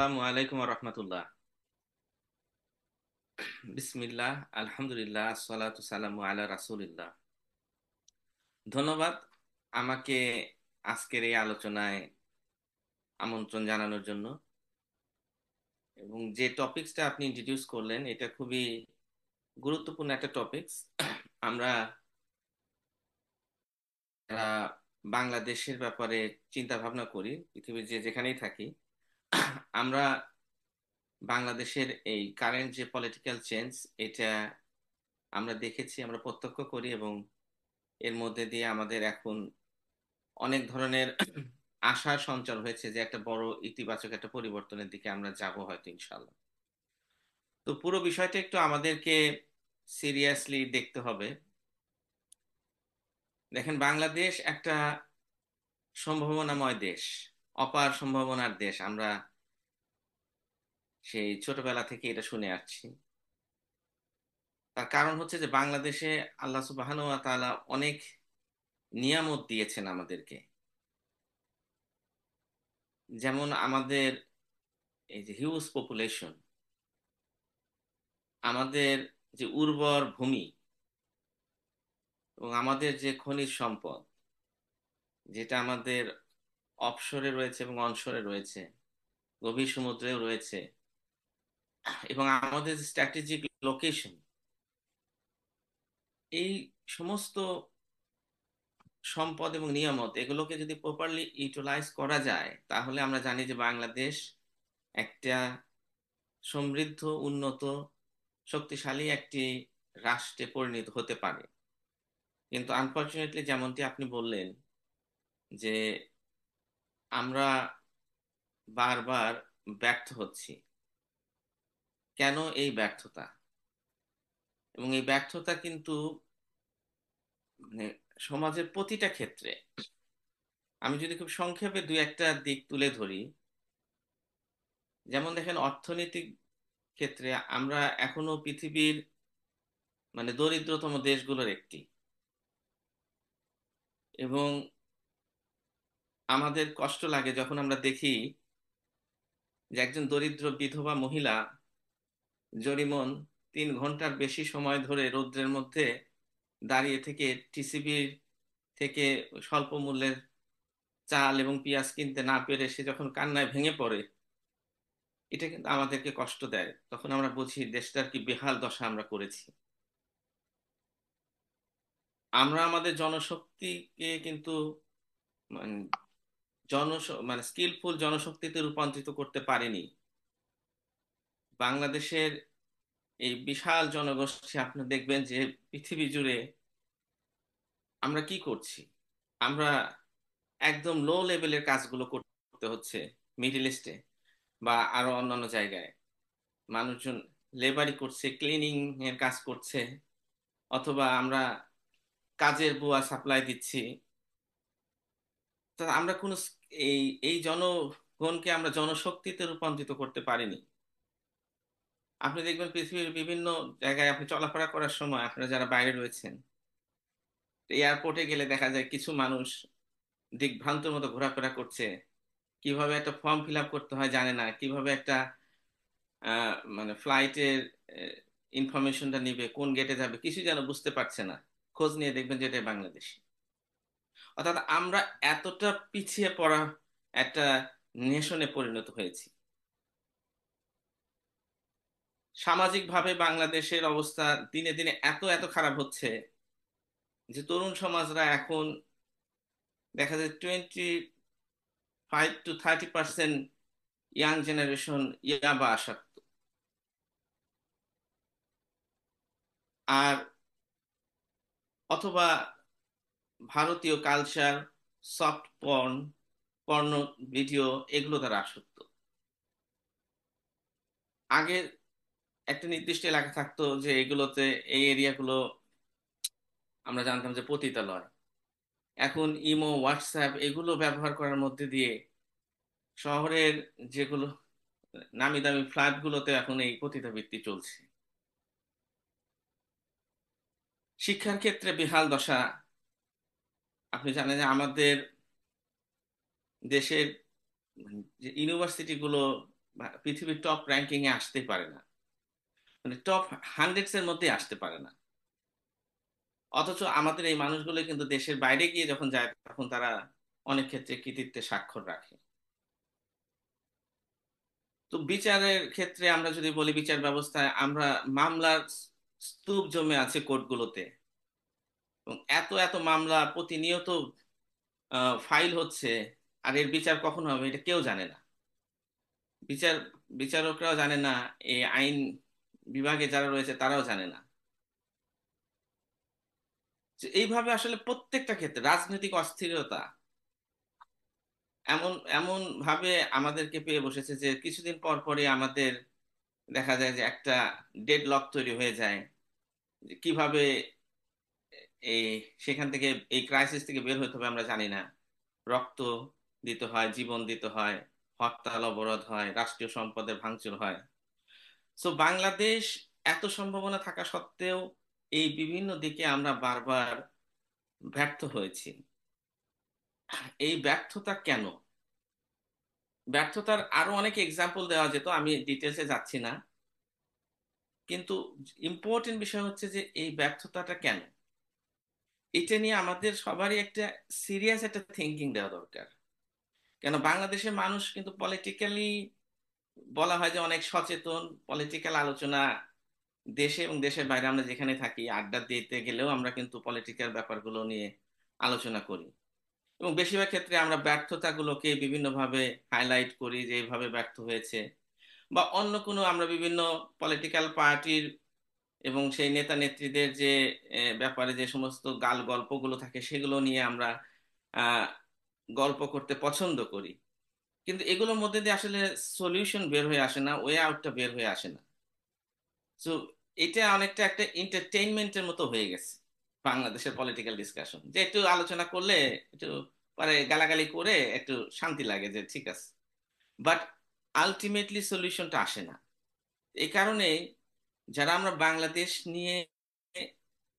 আসসালামু আলাইকুম রহমতুল্লাহ। বিসমিল্লাহ, আলহামদুলিল্লাহ, আসসালাতু সালামু আলা রাসূলিল্লাহ। ধন্যবাদ আমাকে আজকের এই আলোচনায় আমন্ত্রণ জানানোর জন্য। এবং যে টপিকসটা আপনি ইন্ট্রোডিউস করলেন এটা খুবই গুরুত্বপূর্ণ একটা টপিকস। আমরা যারা বাংলাদেশের ব্যাপারে চিন্তা ভাবনা করি, পৃথিবীর যে যেখানেই থাকি, আমরা বাংলাদেশের এই কারেন্ট যে পলিটিক্যাল চেঞ্জ, এটা আমরা দেখেছি, আমরা প্রত্যক্ষ করি, এবং এর মধ্যে দিয়ে আমাদের এখন অনেক ধরনের আশার সঞ্চার হয়েছে যে একটা বড় ইতিবাচক একটা পরিবর্তনের দিকে আমরা যাব হয়তো ইনশাল্লাহ। তো পুরো বিষয়টা একটু আমাদেরকে সিরিয়াসলি দেখতে হবে। দেখেন, বাংলাদেশ একটা সম্ভাবনাময় দেশ, অপার সম্ভাবনার দেশ। আমরা সেই ছোটবেলা থেকে এটা শুনে আসছি। তার কারণ হচ্ছে যে বাংলাদেশে আল্লাহ সুবহানাহু ওয়া তাআলা অনেক নিয়ামত দিয়েছেন আমাদেরকে। যেমন আমাদের এই যে হিউজ পপুলেশন, আমাদের যে উর্বর ভূমি, এবং আমাদের যে খনিজ সম্পদ, যেটা আমাদের অফশোরে রয়েছে এবং অনশোরে রয়েছে, গভীর সমুদ্রেও রয়েছে, এবং আমাদের স্ট্র্যাটেজিক লোকেশন, এই সমস্ত সম্পদ এবং নিয়ামত এগুলোকে যদি প্রপারলি ইউটিলাইজ করা যায়, তাহলে আমরা জানি যে বাংলাদেশ একটা সমৃদ্ধ, উন্নত, শক্তিশালী একটি রাষ্ট্রে পরিণত হতে পারে। কিন্তু আনফরচুনেটলি, যেমনটি আপনি বললেন, যে আমরা বারবার ব্যর্থ হচ্ছি। কেন এই ব্যর্থতা? এবং এই ব্যর্থতা কিন্তু মানে সমাজের প্রতিটা ক্ষেত্রে। আমি যদি খুব সংক্ষেপে দুই একটা দিক তুলে ধরি, যেমন দেখেন, অর্থনৈতিক ক্ষেত্রে আমরা এখনো পৃথিবীর দরিদ্রতম দেশগুলোর একটি। এবং আমাদের কষ্ট লাগে যখন আমরা দেখি যে একজন দরিদ্র বিধবা মহিলা জরিমন 3 ঘন্টার বেশি সময় ধরে রৌদ্রের মধ্যে দাঁড়িয়ে থেকে টিসিবির থেকে স্বল্প মূল্যের চাল এবং পেঁয়াজ কিনতে না পেরে সে যখন কান্নায় ভেঙে পড়ে, এটা কিন্তু আমাদেরকে কষ্ট দেয়। তখন আমরা বুঝি দেশটার কি বেহাল দশা আমরা করেছি। আমরা আমাদের জনশক্তিকে কিন্তু মানে স্কিলফুল জনশক্তিতে রূপান্তরিত করতে পারিনি। বাংলাদেশের এই বিশাল জনগোষ্ঠী, আপনি দেখবেন যে পৃথিবী জুড়ে আমরা কি করছি। আমরা একদম লো লেভেলের কাজগুলো করতে হচ্ছে মিডিল ইস্টে বা আরো অন্যান্য জায়গায়। মানুষজন লেবারি করছে, ক্লিনিং এর কাজ করছে, অথবা আমরা কাজের বুয়া সাপ্লাই দিচ্ছি। তা আমরা কোনো এই এই জনগণকে আমরা জনশক্তিতে রূপান্তরিত করতে পারিনি। আপনি দেখবেন পৃথিবীর বিভিন্ন জায়গায় আপনি চলাফেরা করার সময়, আপনারা যারা বাইরে রয়েছেন, এয়ারপোর্টে গেলে দেখা যায় কিছু মানুষ দিকভ্রান্তর মতো ঘোরাফেরা করছে। কিভাবে একটা ফর্ম ফিল আপ করতে হয় জানে না, কিভাবে একটা ফ্লাইটের ইনফরমেশনটা নিবে, কোন গেটে যাবে, কিছু যেন বুঝতে পারছে না। খোঁজ নিয়ে দেখবেন যে এটা বাংলাদেশ। অর্থাৎ আমরা এতটা পিছিয়ে পড়া একটা নেশনে পরিণত হয়েছি। সামাজিক ভাবে বাংলাদেশের অবস্থা দিনে দিনে এত এত খারাপ হচ্ছে যে তরুণ সমাজরা এখন দেখা যায় 25 to 30% ইয়াং জেনারেশন ইয়াবা আসক্ত। আর অথবা ভারতীয় culture, soft porn, porn video, এগুলো তারা আসক্ত। আগে একটা নির্দিষ্ট এলাকা থাকতো যে এগুলোতে, এই এরিয়াগুলো আমরা জানতাম যে পতিতালয়। এখন ইমো, হোয়াটসঅ্যাপ এগুলো ব্যবহার করার মধ্যে দিয়ে শহরের যেগুলো নামি দামি ফ্ল্যাট গুলোতে এখন এই পতিতাবৃত্তি চলছে। শিক্ষার ক্ষেত্রে বেহাল দশা। আপনি জানেন যে আমাদের দেশের যে ইউনিভার্সিটি গুলো পৃথিবীর টপ র্যাঙ্কিং এ আসতে পারে না, মানে টপ হান্ড্রেডস এর মধ্যে আসতে পারে না। অথচ আমাদের এই মানুষগুলো কিন্তু দেশের বাইরে গিয়ে যখন যায় তখন তারা অনেক ক্ষেত্রে কৃতিত্বের স্বাক্ষর রাখে। তো বিচারের ক্ষেত্রে আমরা যদি বলি, বিচার ব্যবস্থায় আমরা মামলার স্তূপ জমে আছে কোর্টগুলোতে, এবং এত এত মামলা প্রতিনিয়ত ফাইল হচ্ছে, আর এর বিচার কখন হবে এটা কেউ জানে না। বিচার বিচারকরাও জানে না, এই আইন বিভাগে যারা রয়েছে তারাও জানে না। যে এইভাবে আসলে প্রত্যেকটা ক্ষেত্রে রাজনৈতিক অস্থিরতা এমন এমন ভাবে আমাদেরকে পেয়ে বসেছে যে কিছুদিন পর পরই আমাদের দেখা যায় যে একটা ডেড লক তৈরি হয়ে যায়, যে কিভাবে এই সেখান থেকে, এই ক্রাইসিস থেকে বের হতে হবে আমরা জানি না। রক্ত দিতে হয়, জীবন দিতে হয়, হরতাল অবরোধ হয়, রাষ্ট্রীয় সম্পদের ভাঙচুর হয়। সো বাংলাদেশ এত সম্ভাবনা থাকা সত্ত্বেও এই বিভিন্ন দিকে আমরা বারবার ব্যর্থ হয়েছি। এই ব্যর্থতা কেন? ব্যর্থতার আরো অনেক এক্সাম্পল দেওয়া যেত, আমি ডিটেলসে যাচ্ছি না। কিন্তু ইম্পর্টেন্ট বিষয় হচ্ছে যে এই ব্যর্থতাটা কেন, এটা নিয়ে আমাদের সবারই একটা সিরিয়াস একটা থিঙ্কিং দেওয়া দরকার। কেন বাংলাদেশের মানুষ কিন্তু পলিটিক্যালি বলা হয় যে অনেক সচেতন, পলিটিক্যাল আলোচনা দেশে এবং দেশের বাইরে আমরা যেখানে থাকি আড্ডা দিতে গেলেও আমরা কিন্তু পলিটিক্যাল ব্যাপারগুলো নিয়ে আলোচনা করি, এবং বেশিরভাগ ক্ষেত্রে আমরা ব্যর্থতাগুলোকে বিভিন্নভাবে হাইলাইট করি যে এইভাবে ব্যর্থ হয়েছে, বা অন্য কোনো আমরা বিভিন্ন পলিটিক্যাল পার্টির এবং সেই নেতা নেত্রীদের যে ব্যাপারে যে সমস্ত গাল গল্পগুলো থাকে সেগুলো নিয়ে আমরা আহ গল্প করতে পছন্দ করি। কিন্তু এগুলোর মধ্যে দিয়ে আসলে সলিউশন বের হয়ে আসে না, ওয়ে আউটটা বের হয়ে আসে না। তো এটা অনেকটা একটা এন্টারটেইনমেন্টের মতো হয়ে গেছে বাংলাদেশের পলিটিক্যাল ডিসকাশন, যে একটু আলোচনা করলে একটু পরে গালাগালি করে একটু শান্তি লাগে যে ঠিক আছে, বাট আলটিমেটলি সলিউশনটা আসে না। এই কারণে যারা আমরা বাংলাদেশ নিয়ে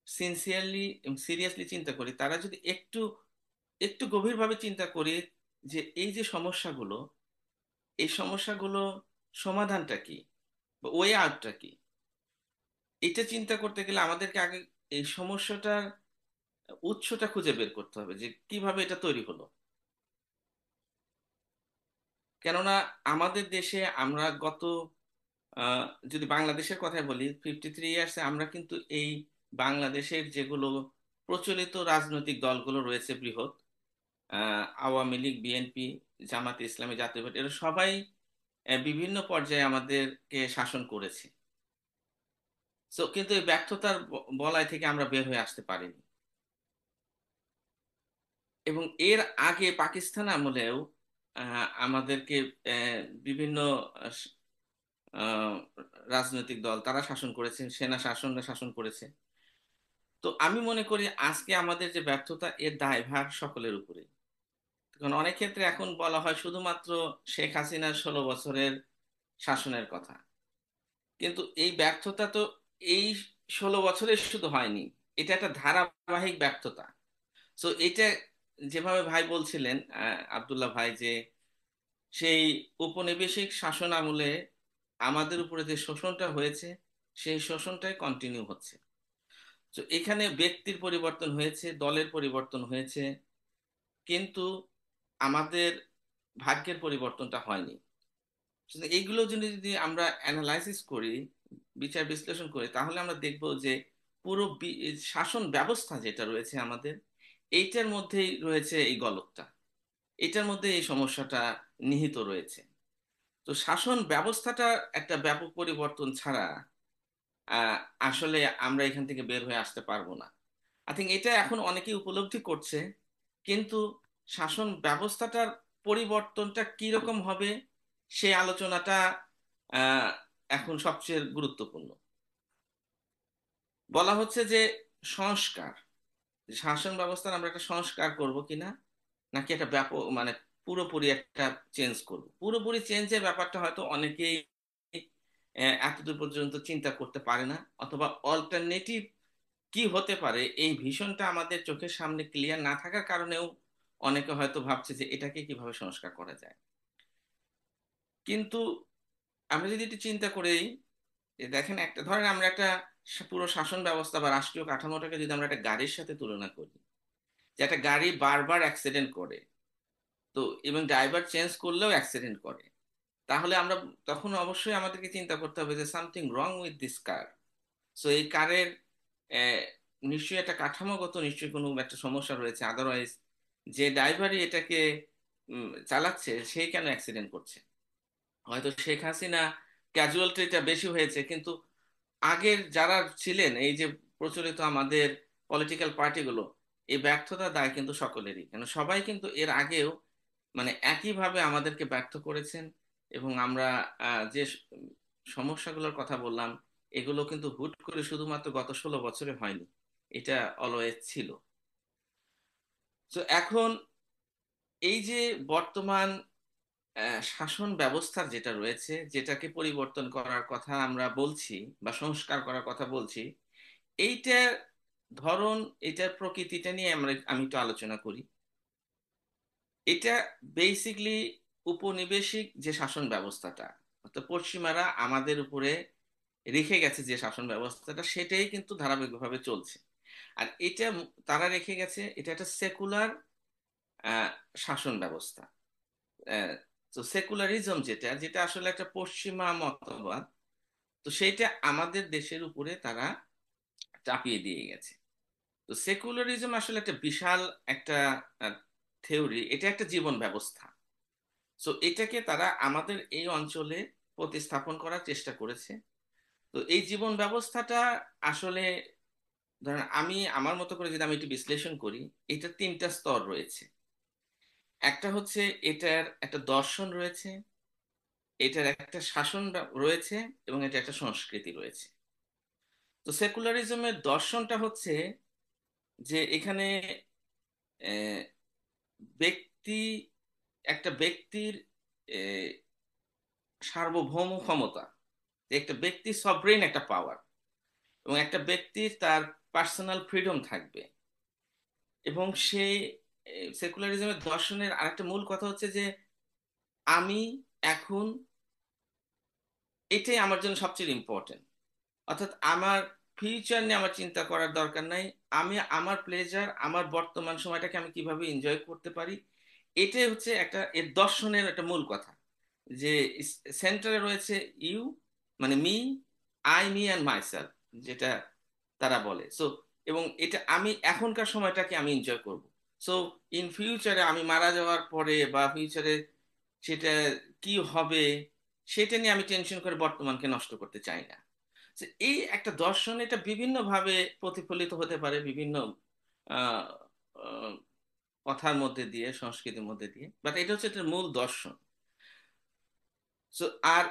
সিনসিয়ারলি সিরিয়াসলি চিন্তা করি, তারা যদি একটু একটু গভীরভাবে চিন্তা করি যে এই যে সমস্যাগুলো, এই সমস্যাগুলো সমাধানটা কি, বা ওয়ে আউটটা কি, এটা চিন্তা করতে গেলে আমাদেরকে আগে এই সমস্যাটার উৎসটা খুঁজে বের করতে হবে যে কিভাবে এটা তৈরি হলো। কেননা আমাদের দেশে আমরা গত আহ, যদি বাংলাদেশের কথাই বলি, 53 ইয়ার্সে আমরা কিন্তু এই বাংলাদেশের যেগুলো প্রচলিত রাজনৈতিক দলগুলো রয়েছে বৃহৎ, আওয়ামী লীগ, বিএনপি, জামাতে ইসলামী, জাতীয় পার্টি, এরা সবাই বিভিন্ন পর্যায়ে আমাদেরকে শাসন করেছে। তো কিন্তু এই ব্যর্থতার বলয় থেকে আমরা বের হয়ে আসতে পারিনি। এবং এর আগে পাকিস্তান আমলেও আমাদেরকে বিভিন্ন আহ, আহ, রাজনৈতিক দল তারা শাসন করেছে, সেনা শাসনরা শাসন করেছে। তো আমি মনে করি আজকে আমাদের যে ব্যর্থতা, এর দায়ভার সকলের উপরে। কারণ অনেক ক্ষেত্রে এখন বলা হয় শুধুমাত্র শেখ হাসিনার 16 বছরের শাসনের কথা, কিন্তু এই ব্যর্থতা তো এই 16 বছরে শুধু হয়নি, এটা একটা ধারাবাহিক ব্যর্থতা। তো এটা যেভাবে ভাই বলছিলেন, আব্দুল্লাহ ভাই, যে সেই উপনিবেশিক শাসন আমলে আমাদের উপরে যে শোষণটা হয়েছে সেই শোষণটাই কন্টিনিউ হচ্ছে। তো এখানে ব্যক্তির পরিবর্তন হয়েছে, দলের পরিবর্তন হয়েছে, কিন্তু আমাদের ভাগ্যের পরিবর্তনটা হয়নি। সুতরাং এইগুলো যদি আমরা অ্যানালাইসিস করি, বিচার বিশ্লেষণ করি, তাহলে আমরা দেখব যে পুরো শাসন ব্যবস্থা যেটা রয়েছে আমাদের, এইটার মধ্যেই রয়েছে এই গলতটা, এটার মধ্যে এই সমস্যাটা নিহিত রয়েছে। তো শাসন ব্যবস্থাটা একটা ব্যাপক পরিবর্তন ছাড়া আহ, আসলে আমরা এখান থেকে বের হয়ে আসতে পারবো না। আই থিঙ্ক এটা এখন অনেকেই উপলব্ধি করছে, কিন্তু শাসন ব্যবস্থাটার পরিবর্তনটা কিরকম হবে সেই আলোচনাটা আহ, এখন সবচেয়ে গুরুত্বপূর্ণ। বলা হচ্ছে যে সংস্কার, শাসন ব্যবস্থার আমরা একটা সংস্কার করব কিনা, নাকি একটা ব্যাপক মানে পুরোপুরি একটা চেঞ্জ করব। পুরোপুরি চেঞ্জের ব্যাপারটা হয়তো অনেকেই এতদূর পর্যন্ত চিন্তা করতে পারে না, অথবা অল্টারনেটিভ কি হতে পারে এই ভিশনটা আমাদের চোখের সামনে ক্লিয়ার না থাকার কারণেও অনেকে হয়তো ভাবছে যে এটাকে কিভাবে সংস্কার করা যায়। কিন্তু আমরা যদি একটু চিন্তা করি, যে দেখেন একটা ধরেন আমরা একটা পুরো শাসন ব্যবস্থা বা রাষ্ট্রীয় কাঠামোটাকে যদি আমরা একটা গাড়ির সাথে তুলনা করি, যে একটা গাড়ি বারবার অ্যাক্সিডেন্ট করে, তো এবং ড্রাইভার চেঞ্জ করলেও অ্যাক্সিডেন্ট করে, তাহলে আমরা তখন অবশ্যই আমাদেরকে চিন্তা করতে হবে যে something wrong with this car. So এই কারের নিশ্চয়ই একটা কাঠামোগত নিশ্চয়ই কোনো একটা সমস্যা রয়েছে, আদারওয়াইজ যে ড্রাইভারই এটাকে চালাচ্ছে সেই কেন অ্যাক্সিডেন্ট করছে? হয়তো শেখ হাসিনা ক্যাজুয়ালিটিটা বেশি হয়েছে, কিন্তু আগের যারা ছিলেন এই যে প্রচলিত আমাদের পলিটিক্যাল পার্টিগুলো, এই ব্যর্থতার দায় কিন্তু সকলেরই, কেন সবাই কিন্তু এর আগেও মানে একইভাবে আমাদেরকে ব্যর্থ করেছেন। এবং আমরা যে সমস্যাগুলোর কথা বললাম, এগুলো কিন্তু হুট করে শুধুমাত্র গত 16 বছরে হয়নি, এটা অলওয়েজ ছিল। তো এখন এই যে বর্তমান শাসন ব্যবস্থার যেটা রয়েছে, যেটাকে পরিবর্তন করার কথা আমরা বলছি বা সংস্কার করার কথা বলছি, এইটার ধরন, এটার প্রকৃতিটা নিয়ে আমি একটু আলোচনা করি। এটা বেসিকলি উপনিবেশিক যে শাসন ব্যবস্থাটা, অর্থাৎ পশ্চিমারা আমাদের উপরে রেখে গেছে যে শাসন ব্যবস্থাটা, সেটাই কিন্তু ধারাবাহিকভাবে চলছে। আর এটা তারা রেখে গেছে, এটা একটা সেকুলার শাসন ব্যবস্থা। আহ, তো সেকুলারিজম যেটা যেটা আসলে একটা পশ্চিমা মতবাদ, তো সেইটা আমাদের দেশের উপরে তারা চাপিয়ে দিয়ে গেছে। তো সেকুলারিজম আসলে একটা বিশাল একটা থিওরি, এটা একটা জীবন ব্যবস্থা। সো এটাকে তারা আমাদের এই অঞ্চলে প্রতিস্থাপন করার চেষ্টা করেছে। তো এই জীবন ব্যবস্থাটা আসলে ধরেন আমি আমার মতো করে যদি আমি একটু বিশ্লেষণ করি, এটা তিনটা স্তর রয়েছে। একটা হচ্ছে এটার একটা দর্শন রয়েছে, এটার একটা শাসন রয়েছে, এবং এটা একটা সংস্কৃতি রয়েছে। তো সেকুলারিজমের দর্শনটা হচ্ছে যে এখানে আহ, ব্যক্তি, একটা ব্যক্তির আহ, সার্বভৌম ক্ষমতা, যে একটা ব্যক্তি সভরেন একটা পাওয়ার, এবং একটা ব্যক্তির তার পার্সোনাল ফ্রিডম থাকবে। এবং সেই সেকুলারিজমের দর্শনের আরেকটা মূল কথা হচ্ছে যে আমি এখন, এটাই আমার জন্য সবচেয়ে ইম্পর্টেন্ট। অর্থাৎ আমার ফিউচার নিয়ে আমার চিন্তা করার দরকার নাই, আমি আমার প্লেজার, আমার বর্তমান সময়টাকে আমি কিভাবে এনজয় করতে পারি, এটাই হচ্ছে একটা এর দর্শনের একটা মূল কথা। যে সেন্টারে রয়েছে ইউ, মানে me, I, me and myself, যেটা তারা বলে। সো এবং এটা আমি এখনকার সময়টাকে আমি এনজয় করব। সো ইন ফিউচারে আমি মারা যাওয়ার পরে বা ফিউচারে সেটা কি হবে, সেটা নিয়ে আমি টেনশন করে বর্তমানকে নষ্ট করতে চাই না। যে এই একটা দর্শন, এটা বিভিন্ন ভাবে প্রতিফলিত হতে পারে বিভিন্ন আহ, আহ, কথার মধ্যে দিয়ে, সংস্কৃতির মধ্যে দিয়ে, বাট এটা হচ্ছে এটার মূল দর্শন। So, আর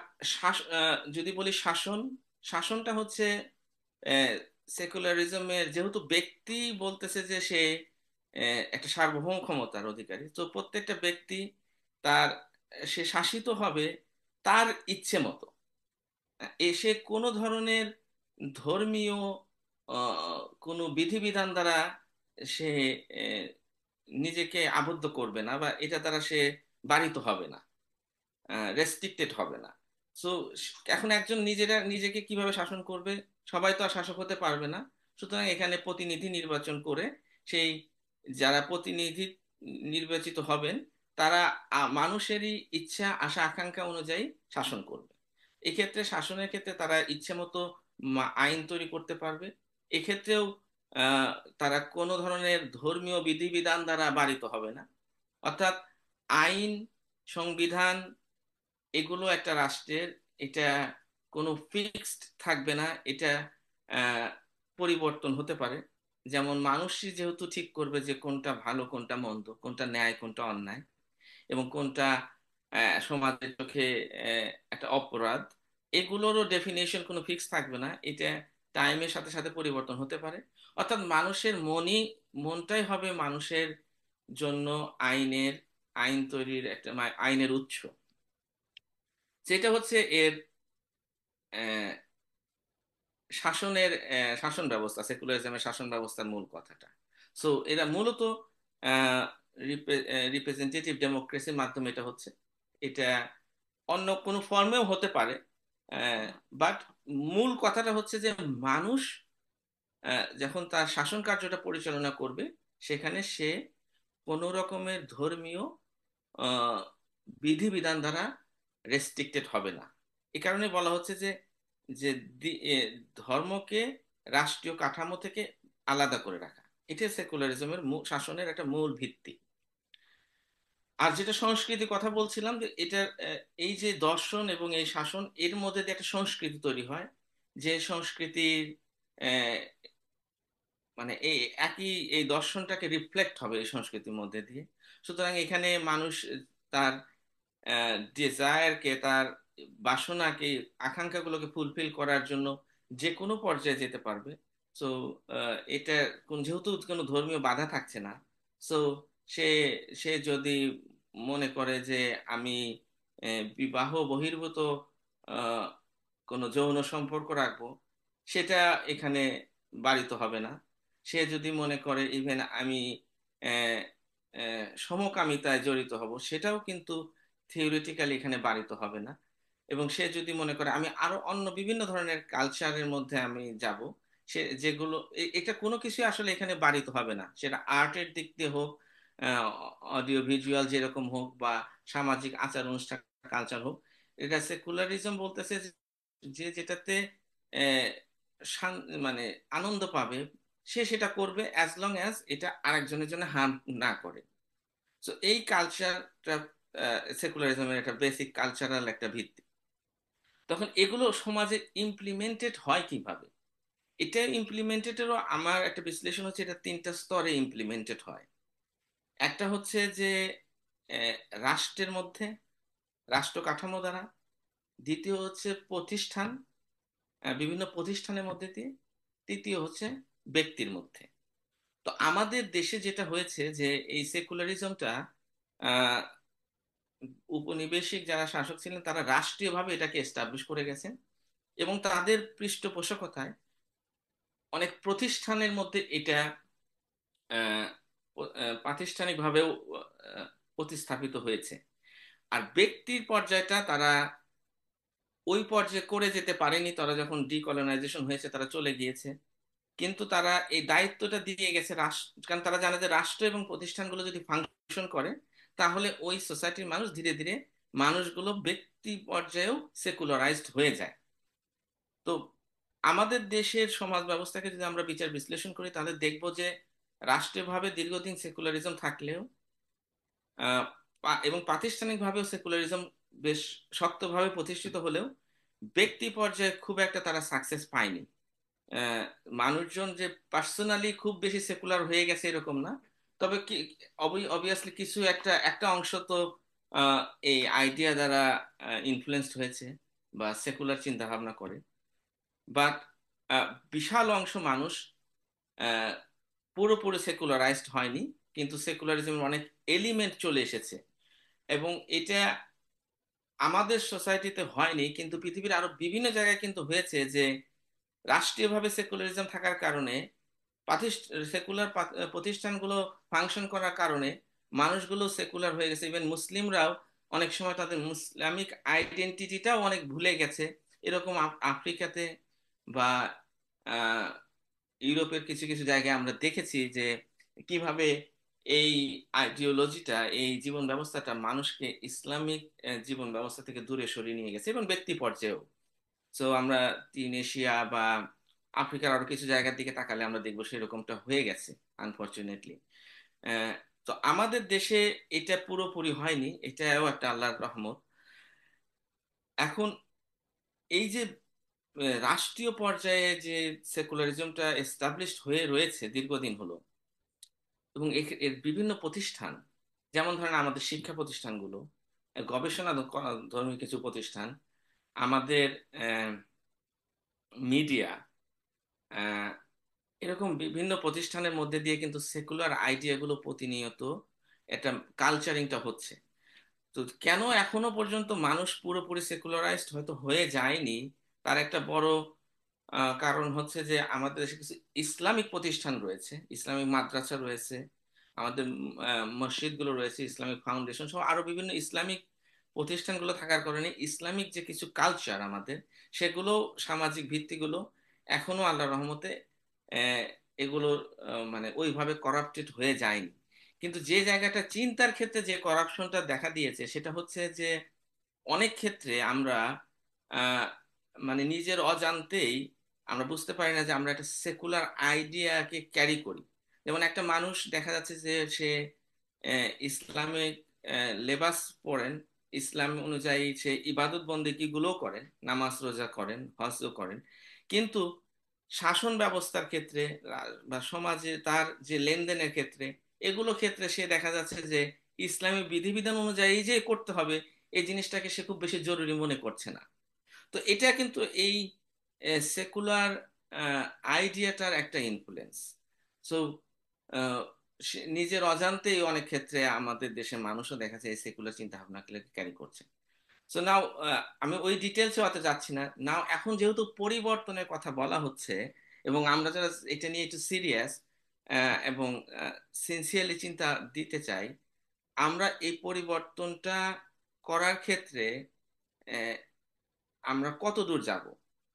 যদি বলি শাসন, শাসনটা হচ্ছে সেকুলারিজমের, যেহেতু ব্যক্তি বলতেছে যে সে একটা সার্বভৌম ক্ষমতার অধিকারী, তো প্রত্যেকটা ব্যক্তি তার, সে শাসিত হবে তার ইচ্ছে মতো। এসে কোনো ধরনের ধর্মীয় কোনো বিধিবিধান দ্বারা সে আহ, নিজেকে আবদ্ধ করবে না, বা এটা দ্বারা সে বারিত হবে না, রেস্ট্রিক্টেড হবে না। সো এখন একজন নিজেরা নিজেকে কিভাবে শাসন করবে, সবাই তো আর শাসক হতে পারবে না। সুতরাং এখানে প্রতিনিধি নির্বাচন করে সেই যারা প্রতিনিধি নির্বাচিত হবেন, তারা মানুষেরই ইচ্ছা আশা আকাঙ্ক্ষা অনুযায়ী শাসন করবে। এক্ষেত্রে শাসনের ক্ষেত্রে তারা ইচ্ছে মতো আইন তৈরি করতে পারবে। এক্ষেত্রেও আহ, তারা কোনো ধরনের ধর্মীয় বিধিবিধান দ্বারা বারিত হবে না। অর্থাৎ আইন, সংবিধান, এগুলো একটা রাষ্ট্রের, এটা কোনো ফিক্সড থাকবে না, এটা আহ, পরিবর্তন হতে পারে। যেমন মানুষই যেহেতু ঠিক করবে যে কোনটা ভালো কোনটা মন্দ, কোনটা ন্যায় কোনটা অন্যায়, এবং কোনটা সমাজের চোখে একটা অপরাধ, এগুলোরও ডেফিনেশন কোনো ফিক্স থাকবে না, এটা টাইমের সাথে সাথে পরিবর্তন হতে পারে। অর্থাৎ মানুষের মনটাই হবে মানুষের জন্য আইনের, আইন তৈরির একটা আইনের উৎস। যেটা হচ্ছে এর আহ, শাসনের শাসন ব্যবস্থা, সেকুলারিজমের শাসন ব্যবস্থার মূল কথাটা। সো এরা মূলত রিপ্রেজেন্টেটিভ ডেমোক্রেসির মাধ্যমে এটা হচ্ছে। এটা অন্য কোনো ফর্মেও হতে পারে, বাট মূল কথাটা হচ্ছে যে মানুষ যখন তার শাসন কার্যটা পরিচালনা করবে, সেখানে সে কোনো রকমের ধর্মীয় আহ, বিধিবিধান দ্বারা রেস্ট্রিক্টেড হবে না। এ কারণে বলা হচ্ছে যে যে ধর্মকে রাষ্ট্রীয় কাঠামো থেকে আলাদা করে রাখা, এটা সেকুলারিজমের শাসনের একটা মূল ভিত্তি। আর যেটা সংস্কৃতি কথা বলছিলাম, যে এটা এই যে দর্শন এবং এই শাসন এর মধ্যে দিয়ে একটা সংস্কৃতি তৈরি হয়, যে সংস্কৃতির মানে এই একই এই দর্শনটাকে রিফ্লেক্ট হবে এই সংস্কৃতির মধ্যে দিয়ে। সুতরাং এখানে মানুষ তার ডিজায়ারকে, তার বাসনাকে, আকাঙ্ক্ষাগুলোকে ফুলফিল করার জন্য যে কোনো পর্যায়ে যেতে পারবে। সো এটা যেহেতু কোনো ধর্মীয় বাধা থাকছে না, সো সে সে যদি মনে করে যে আমি বিবাহ বহির্ভূত আহ, কোনো যৌন সম্পর্ক রাখবো, সেটা এখানে বারিত হবে না। সে যদি মনে করে ইভেন আমি আহ, সমকামিতায় জড়িত হব, সেটাও কিন্তু থিওরিটিক্যালি এখানে বারিত হবে না। এবং সে যদি মনে করে আমি আরো অন্য বিভিন্ন ধরনের কালচারের মধ্যে আমি যাব, সে যেগুলো এটা কোনো কিছু আসলে এখানে বারিত হবে না, সেটা আর্টের দিক দিয়ে হোক, অডিও ভিজুয়াল যেরকম হোক, বা সামাজিক আচার অনুষ্ঠান কালচার হোক। এটা সেকুলারিজম বলতেছে যে যে যেটাতে আহ, মানে আনন্দ পাবে, সে সেটা করবে অ্যাজ লং অ্যাজ এটা আরেকজনের জন্য হার্ম না করে। তো এই কালচারটা সেকুলারিজমের একটা বেসিক কালচারাল একটা ভিত্তি। তখন এগুলো সমাজে ইমপ্লিমেন্টেড হয় কিভাবে? এটা ইমপ্লিমেন্টেডেরও আমার একটা বিশ্লেষণ হচ্ছে, এটা তিনটা স্তরে ইমপ্লিমেন্টেড হয়। একটা হচ্ছে যে আহ, রাষ্ট্রের মধ্যে, রাষ্ট্র কাঠামো দ্বারা। দ্বিতীয় হচ্ছে প্রতিষ্ঠান, বিভিন্ন প্রতিষ্ঠানের মধ্যে দিয়ে। তৃতীয় হচ্ছে ব্যক্তির মধ্যে। তো আমাদের দেশে যেটা হয়েছে যে এই সেকুলারিজমটা উপনিবেশিক যারা শাসক ছিলেন তারা রাষ্ট্রীয়ভাবে এটাকে এস্টাবলিশ করে গেছেন, এবং তাদের পৃষ্ঠপোষকতায় অনেক প্রতিষ্ঠানের মধ্যে এটা আহ, প্রাতিষ্ঠানিকভাবেও আহ, প্রতিস্থাপিত হয়েছে। আর ব্যক্তির পর্যায়টা তারা ওই পর্যায়ে করে যেতে পারেনি, তারা যখন ডিকলোনাইজেশন হয়েছে তারা চলে গিয়েছে। কিন্তু তারা এই দায়িত্বটা দিয়ে গেছে রাষ্ট্র, কারণ তারা জানে যে রাষ্ট্র এবং প্রতিষ্ঠানগুলো যদি ফাংশন করে, তাহলে ওই সোসাইটির মানুষ ধীরে ধীরে, মানুষগুলো ব্যক্তি পর্যায়েও সেকুলারাইজড হয়ে যায়। তো আমাদের দেশের সমাজ ব্যবস্থাকে যদি আমরা বিচার বিশ্লেষণ করি, তাহলে দেখব যে রাষ্ট্রীয়ভাবে দীর্ঘদিন সেকুলারিজম থাকলেও এবং প্রাতিষ্ঠানিকভাবেও সেকুলারিজম বেশ শক্তভাবে প্রতিষ্ঠিত হলেও, ব্যক্তি পর্যায়ে খুব একটা তারা সাকসেস পায়নি। আহ, মানুষজন যে পার্সোনালি খুব বেশি সেকুলার হয়ে গেছে এরকম না। তবে কি অবভিয়াসলি কিছু একটা একটা অংশ তো আহ, এই আইডিয়া দ্বারা ইনফ্লুয়েন্সড হয়েছে বা সেকুলার চিন্তা ভাবনা করে। বাট বিশাল অংশ মানুষ আহ, পুরোপুরি সেকুলারাইজড হয়নি, কিন্তু সেকুলারিজমের অনেক এলিমেন্ট চলে এসেছে। এবং এটা আমাদের সোসাইটিতে হয়নি, কিন্তু পৃথিবীর আরো বিভিন্ন জায়গায় কিন্তু হয়েছে যে রাষ্ট্রীয়ভাবে সেকুলারিজম থাকার কারণে, সেকুলার প্রতিষ্ঠানগুলো ফাংশন করার কারণে মানুষগুলো সেকুলার হয়ে গেছে। ইভেন মুসলিমরাও অনেক সময় তাদের মুসলামিক আইডেন্টিটিটাও অনেক ভুলে গেছে। এরকম আফ্রিকাতে বা আহ, ইউরোপের কিছু কিছু জায়গায় আমরা দেখেছি যে কিভাবে এই আইডিওলজিটা, এই জীবন ব্যবস্থাটা মানুষকে ইসলামিক জীবন ব্যবস্থা থেকে দূরে সরিয়ে নিয়ে গেছে, এবং ব্যক্তি পর্যায়েও। তো আমরা তিন এশিয়া বা আফ্রিকার আরো কিছু জায়গার দিকে তাকালে আমরা দেখবো সেরকমটা হয়ে গেছে, আনফরচুনেটলি। তো আমাদের দেশে এটা পুরোপুরি হয়নি, এটাও একটা আল্লাহর রহমত। এখন এই যে রাষ্ট্রীয় পর্যায়ে যে সেকুলারিজমটা এস্টাবলিশড হয়ে রয়েছে দীর্ঘদিন হলো, এবং এর বিভিন্ন প্রতিষ্ঠান, যেমন ধরেন আমাদের শিক্ষা প্রতিষ্ঠানগুলো, গবেষণা ধর্মী কিছু প্রতিষ্ঠান, আমাদের মিডিয়া, এরকম বিভিন্ন প্রতিষ্ঠানের মধ্যে দিয়ে কিন্তু সেকুলার আইডিয়াগুলো প্রতিনিয়ত একটা কালচারিংটা হচ্ছে। তো কেন এখনো পর্যন্ত মানুষ পুরোপুরি সেকুলারাইজড হয়তো হয়ে যায়নি, তার একটা বড় কারণ হচ্ছে যে আমাদের দেশে কিছু ইসলামিক প্রতিষ্ঠান রয়েছে, ইসলামিক মাদ্রাসা রয়েছে, আমাদের মসজিদগুলো রয়েছে, ইসলামিক ফাউন্ডেশন সহ আরো বিভিন্ন ইসলামিক প্রতিষ্ঠানগুলো থাকার কারণে ইসলামিক যে কিছু কালচার আমাদের, সেগুলো, সামাজিক ভিত্তিগুলো এখনো আল্লাহর রহমতে আহ, এগুলো মানে ওইভাবে করাপ্টেড হয়ে যায়নি। কিন্তু যে জায়গাটা চিন্তার ক্ষেত্রে যে করাপশনটা দেখা দিয়েছে সেটা হচ্ছে যে অনেক ক্ষেত্রে আমরা আহ, মানে নিজের অজান্তেই আমরা বুঝতে পারি না যে আমরা একটা সেকুলার আইডিয়াকে ক্যারি করি। যেমন একটা মানুষ দেখা যাচ্ছে যে সে ইসলামিক লেবাস পড়েন, ইসলাম অনুযায়ী সে ইবাদত বন্দেগী গুলো করেন, নামাজ রোজা করেন, হজও করেন, কিন্তু শাসন ব্যবস্থার ক্ষেত্রে বা সমাজে তার যে লেনদেনের ক্ষেত্রে, এগুলো ক্ষেত্রে সে দেখা যাচ্ছে যে ইসলামী বিধিবিধান অনুযায়ী যে করতে হবে এই জিনিসটাকে সে খুব বেশি জরুরি মনে করছে না। তো এটা কিন্তু এই সেকুলার আইডিয়াটার একটা ইনফ্লুয়েন্স। সো নিজের অজান্তেই অনেক ক্ষেত্রে আমাদের দেশের মানুষও দেখা যায় এই সেকুলার চিন্তা ভাবনা ক্যারি করছে। সো নাও আমি ওই ডিটেলসে অত যাচ্ছি না। নাও এখন যেহেতু পরিবর্তনের কথা বলা হচ্ছে এবং আমরা যারা এটা নিয়ে একটু সিরিয়াস এবং সিনসিয়ারলি চিন্তা দিতে চাই, আমরা এই পরিবর্তনটা করার ক্ষেত্রে আহ, আমরা কত দূর যাব,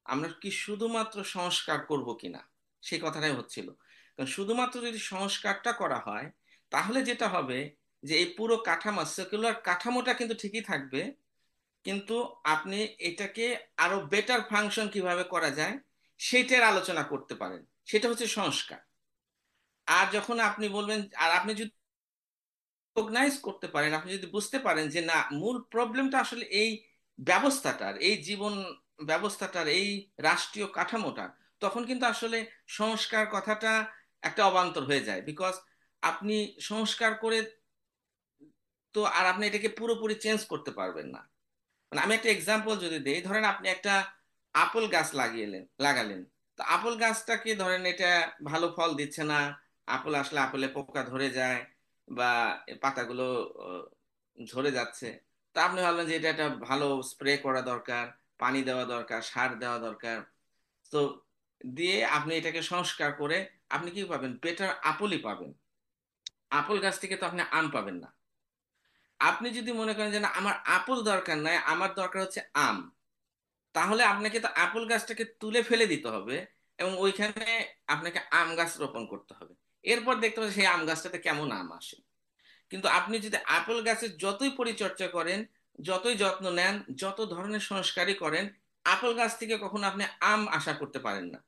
আমরা কি শুধুমাত্র সংস্কার করব কিনা, সেই কথাটাই হচ্ছিল। কারণ শুধুমাত্র যদি সংস্কারটা করা হয় তাহলে যেটা হবে যে এই পুরো কাঠামো, সেকুলার কাঠামোটা কিন্তু ঠিকই থাকবে, কিন্তু আপনি এটাকে আরো বেটার ফাংশন কিভাবে করা যায় সেটার আলোচনা করতে পারেন, সেটা হচ্ছে সংস্কার। আর যখন আপনি বলবেন, আর আপনি যদি রিকগনাইজ করতে পারেন, আপনি যদি বুঝতে পারেন যে না, মূল প্রবলেমটা আসলে এই ব্যবস্থাটার, এই জীবন ব্যবস্থাটার, এই রাষ্ট্রীয় কাঠামোটার, তখন কিন্তু আসলে সংস্কার কথাটা একটা অবান্তর হয়ে যায়। বিকজ আপনি সংস্কার করে তো আর আপনি এটাকে পুরোপুরি চেঞ্জ করতে পারবেন না। মানে আমি একটা এক্সাম্পল যদি দেই, ধরেন আপনি একটা আপেল গাছ লাগালেন। তো আপেল গাছটাকে ধরেন এটা ভালো ফল দিচ্ছে না, আপেল আসলে আপেলে পোকা ধরে যায় বা এর পাতাগুলো আহ, ঝরে যাচ্ছে। তা আপনি ভাবলেন যে এটা একটা ভালো স্প্রে করা দরকার, পানি দেওয়া দরকার, সার দেওয়া দরকার। তো দিয়ে আপনি এটাকে সংস্কার করে আপনি কি পাবেন? বেটার আপেলই পাবেন। আপেল গাছ থেকে তো আপনি আম পাবেন না। আপনি যদি মনে করেন যে না, আমার আপেল দরকার নাই, আমার দরকার হচ্ছে আম, তাহলে আপনাকে তো আপেল গাছটাকে তুলে ফেলে দিতে হবে এবং ওইখানে আপনাকে আম গাছ রোপণ করতে হবে। এরপর দেখতে পাচ্ছেন সেই আম গাছটাতে কেমন আম আসে। কিন্তু আপনি যদি আপেল গাছের যতই পরিচর্যা করেন, যতই যত্ন নেন, যত ধরনের সংস্কারই করেন, আপেল গাছ থেকে কখনো আপনি আম আশা করতে পারেন না,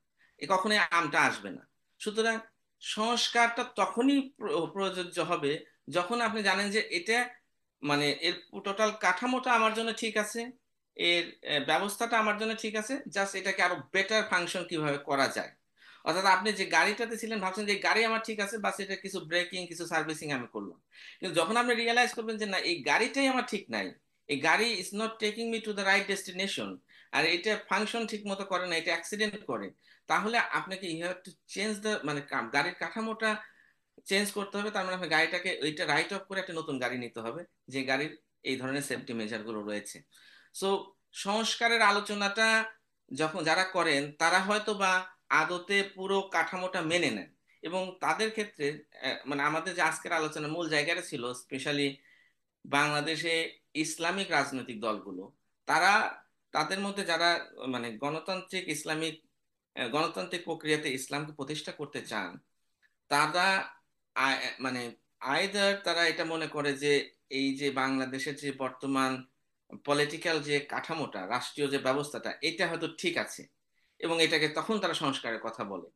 কখনোই আমটা আসবে না। সুতরাং সংস্কারটা তখনই প্রযোজ্য হবে যখন আপনি জানেন যে এটা মানে এর টোটাল কাঠামোটা আমার জন্য ঠিক আছে, এর ব্যবস্থাটা আমার জন্য ঠিক আছে, জাস্ট এটাকে আরো বেটার ফাংশন কিভাবে করা যায়। অর্থাৎ আপনি যে গাড়িটাতে ছিলেন ভাবছেন যে এই গাড়ি আমার ঠিক আছে, বাস এটা কিছু ব্রেকিং কিছু সার্ভিসিং আমি করলাম। কিন্তু যখন আপনি রিয়েলাইজ করবেন যে না, এই গাড়িটাই আমার ঠিক নাই, এই গাড়ি is not taking me to the right destination, আর এটা ফাংশন ঠিক মতো করে না, এটা অ্যাক্সিডেন্ট করে, তাহলে আপনাকে you have to change the মানে গাড়ির কাঠামোটা চেঞ্জ করতে হবে। তার মানে আপনার গাড়িটাকে ওইটা রাইট অফ করে একটা নতুন গাড়ি নিতে হবে, যে গাড়ির এই ধরনের সেফটি মেজার গুলো রয়েছে। সো সংস্কারের আলোচনাটা যখন যারা করেন তারা হয়তো বা আদতে পুরো কাঠামোটা মেনে নেন। এবং তাদের ক্ষেত্রে মানে আমাদের যে আজকের আলোচনার মূল জায়গাটা ছিল স্পেশালি বাংলাদেশে ইসলামিক রাজনৈতিক দলগুলো, তারা তাদের মধ্যে যারা মানে গণতান্ত্রিক ইসলামিক গণতান্ত্রিক প্রক্রিয়াতে ইসলামকে প্রতিষ্ঠা করতে চান, তারা মানে আইদার তারা এটা মনে করে যে এই যে বাংলাদেশের যে বর্তমান পলিটিক্যাল যে কাঠামোটা, রাষ্ট্রীয় যে ব্যবস্থাটা, এটা হয়তো ঠিক আছে এবং এটাকে তখন তারা সংস্কারের কথা বলে।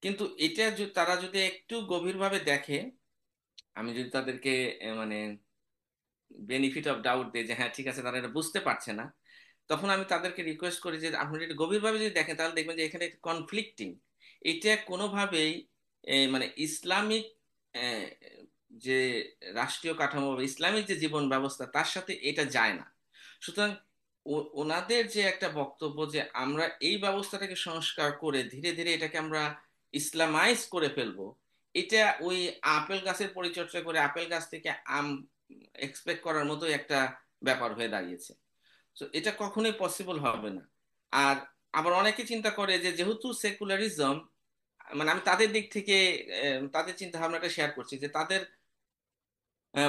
কিন্তু এটা তারা যদি একটু গভীরভাবে দেখে, আমি যদি তাদেরকে মানে বেনিফিট অফ ডাউট দেয় যে হ্যাঁ ঠিক আছে, তারা এটা বুঝতে পারছে না, তখন আমি তাদেরকে রিকোয়েস্ট করি যে আপনি এটা গভীরভাবে যদি দেখেন তাহলে দেখবেন যে এখানে কনফ্লিক্টিং, এটা কোনোভাবেই মানে ইসলামিক আহ, যে রাষ্ট্রীয় কাঠামো বা ইসলামিক যে জীবন ব্যবস্থা তার সাথে এটা যায় না। সুতরাং ওনাদের যে একটা বক্তব্য যে আমরা এই ব্যবস্থাটাকে সংস্কার করে ধীরে ধীরে এটাকে আমরা ইসলামাইজ করে ফেলবো, এটা ওই আপেল গাছের পরিচর্যা করে আপেল গাছ থেকে আম এক্সপেক্ট করার মতোই একটা ব্যাপার হয়ে দাঁড়িয়েছে। তো এটা কখনোই পসিবল হবে না। আর আবার অনেকে চিন্তা করে যে যেহেতু সেকুলারিজম, মানে আমি তাদের দিক থেকে তাদের চিন্তা ভাবনাটা শেয়ার করছি যে তাদের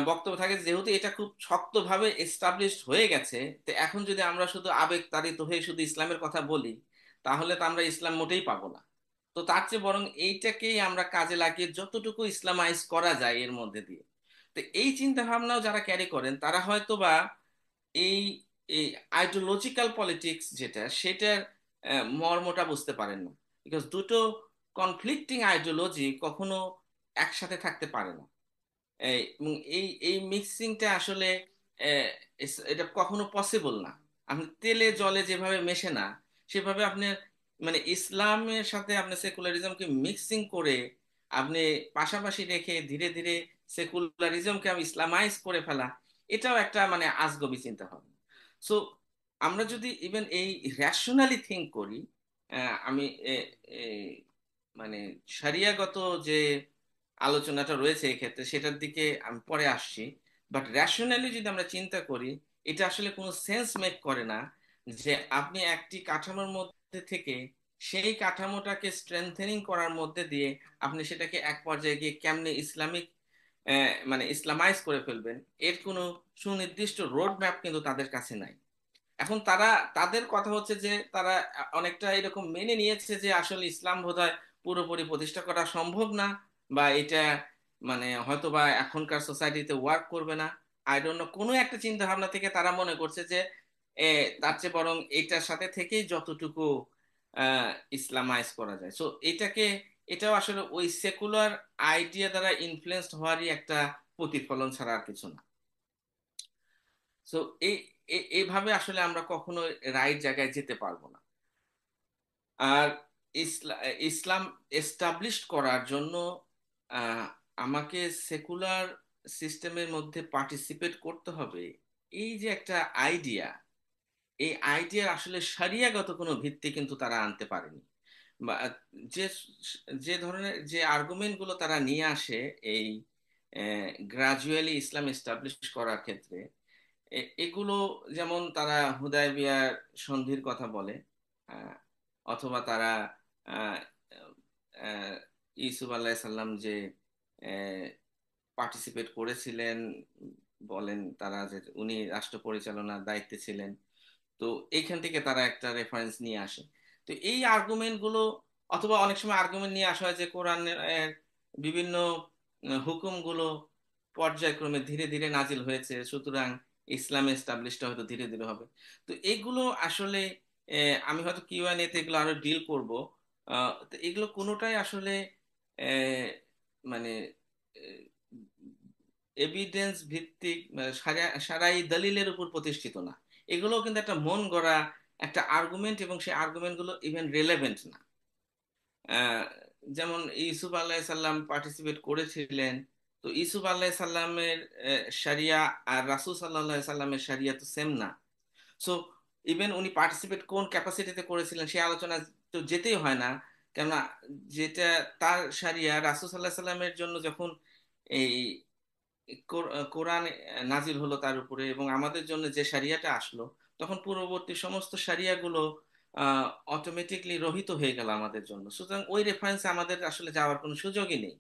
বক্তব্য থাকে যেহেতু এটা খুব শক্তভাবে এস্টাবলিশড হয়ে গেছে, তো এখন যদি আমরা শুধু আবেগ তাড়িত হয়ে শুধু ইসলামের কথা বলি, তাহলে তো আমরা ইসলাম মোটেই পাবো না। তো তার চেয়ে বরং এইটাকেই আমরা কাজে লাগিয়ে যতটুকু ইসলামাইজ করা যায় এর মধ্যে দিয়ে, তো এই চিন্তা ভাবনাও যারা ক্যারি করেন তারা হয়তো বা এই এই আইডিওলজিক্যাল পলিটিক্স যেটা সেটার মর্মটা বুঝতে পারেন না। বিকজ দুটো কনফ্লিক্টিং আইডিওলজি কখনো একসাথে থাকতে পারে না। এবং এই এই মিক্সিংটা আসলে এটা কখনো পসিবল না। আপনি তেলে জলে যেভাবে মেশে না, সেভাবে আপনি মানে ইসলামের সাথে আপনি সেকুলারিজমকে মিক্সিং করে আপনি পাশাপাশি রেখে ধীরে ধীরে সেকুলারিজমকে আমি ইসলামাইজ করে ফেলা, এটাও একটা মানে আজগবি চিন্তা ভাবনা। সো আমরা যদি ইভেন এই রেশনালি থিঙ্ক করি, আমি এ, মানে শরিয়াগত যে আলোচনাটা রয়েছে এক্ষেত্রে সেটার দিকে আমি পরে আসছি, বাট রেশনালি যদি আমরা চিন্তা করি, এটা আসলে কোনো সেন্স মেক করে না যে আপনি একটি কাঠামোর মধ্যে থেকে সেই কাঠামোটাকে স্ট্রেংথেনিং করার মধ্যে দিয়ে আপনি সেটাকে এক পর্যায়ে গিয়ে কেমনে ইসলামিক মানে ইসলামাইজ করে ফেলবেন, এর কোনো সুনির্দিষ্ট রোড ম্যাপ কিন্তু তাদের কাছে নাই। এখন তারা, তাদের কথা হচ্ছে যে তারা অনেকটা এরকম মেনে নিয়েছে যে আসলে ইসলাম বোধহয় পুরোপুরি প্রতিষ্ঠা করা সম্ভব না, বা এটা মানে হয়তো বা এখনকার সোসাইটিতে ওয়ার্ক করবে না। আই ডোন্ট নো, কোনো একটা চিন্তা ভাবনা থেকে তারা মনে করছে যে তার চেয়ে বরং এটার সাথে থেকেই যতটুকু ইসলামাইজ করা যায়। সো এটাকে, এটাও আসলে ওই সেকুলার আইডিয়া দ্বারা ইনফ্লুয়েন্সড হওয়ারই একটা প্রতিফলন ছাড়া আর কিছু না। সো এই এইভাবে আসলে আমরা কখনো রাইট জায়গায় যেতে পারবো না। আর ইসলাম এস্টাবলিশ করার জন্য আহ, আমাকে সেকুলার সিস্টেমের মধ্যে পার্টিসিপেট করতে হবে, এই যে একটা আইডিয়া, এই আইডিয়ার আসলে শরিয়াগত কোনো ভিত্তি কিন্তু তারা আনতে পারেনি। বা যে যে ধরনের যে আর্গুমেন্ট গুলো তারা নিয়ে আসে এই গ্রাজুয়ালি ইসলাম এস্টাবলিশ করার ক্ষেত্রে, এগুলো যেমন তারা হুদায়বিয়ার সন্ধির কথা বলে, আহ, অথবা তারা আহ, আহ, ইউসুফ আল্লাহ সাল্লাম যে পার্টিসিপেট করেছিলেন, বলেন তারা যে উনি রাষ্ট্র পরিচালনার দায়িত্বে ছিলেন। তো এইখান থেকে তারা একটা রেফারেন্স নিয়ে আসে। তো এই আর্গুমেন্ট গুলো, অথবা অনেক সময় আর্গুমেন্ট নিয়ে আসা হয় যে কোরআনের বিভিন্ন হুকুমগুলো পর্যায়ক্রমে ধীরে ধীরে নাজিল হয়েছে, সুতরাং ইসলাম এস্টাবলিশটা হয়তো ধীরে ধীরে হবে। তো এগুলো আসলে আমি হয়তো কিউএনএ তে এগুলো আরো ডিল করব। তো এগুলো কোনোটাই আসলে আহ, মানে এভিডেন্স ভিত্তিক সারাই দলিলের উপর প্রতিষ্ঠিত না। এগুলো কিন্তু একটা মন গড়া একটা আর্গুমেন্ট, এবং সেই আর্গুমেন্ট গুলো ইভেন রেলেভেন্ট না। আহ, যেমন ইউসুফ আল্লাহ সাল্লাম পার্টিসিপেট করেছিলেন, তো ইউসুফ আল্লাহ সাল্লামের শরিয়া আর রাসূল সাল্লাল্লাহু সাল্লামের শরিয়া তো সেম না। সো ইভেন উনি পার্টিসিপেট কোন ক্যাপাসিটিতে করেছিলেন সে আলোচনা তো যেতেই হয় না। কেননা যেটা তার শরিয়া, রাসূল সাল্লাল্লাহু সাল্লামের জন্য যখন এই কোরআন নাজিল হলো তার উপরে, এবং আমাদের জন্য যে শরিয়াটা আসলো, তখন পূর্ববর্তী সমস্ত শরিয়াগুলো অটোমেটিকলি রহিত হয়ে গেল আমাদের জন্য। সুতরাং ওই রেফারেন্সে আমাদের আসলে যাওয়ার কোনো সুযোগই নেই।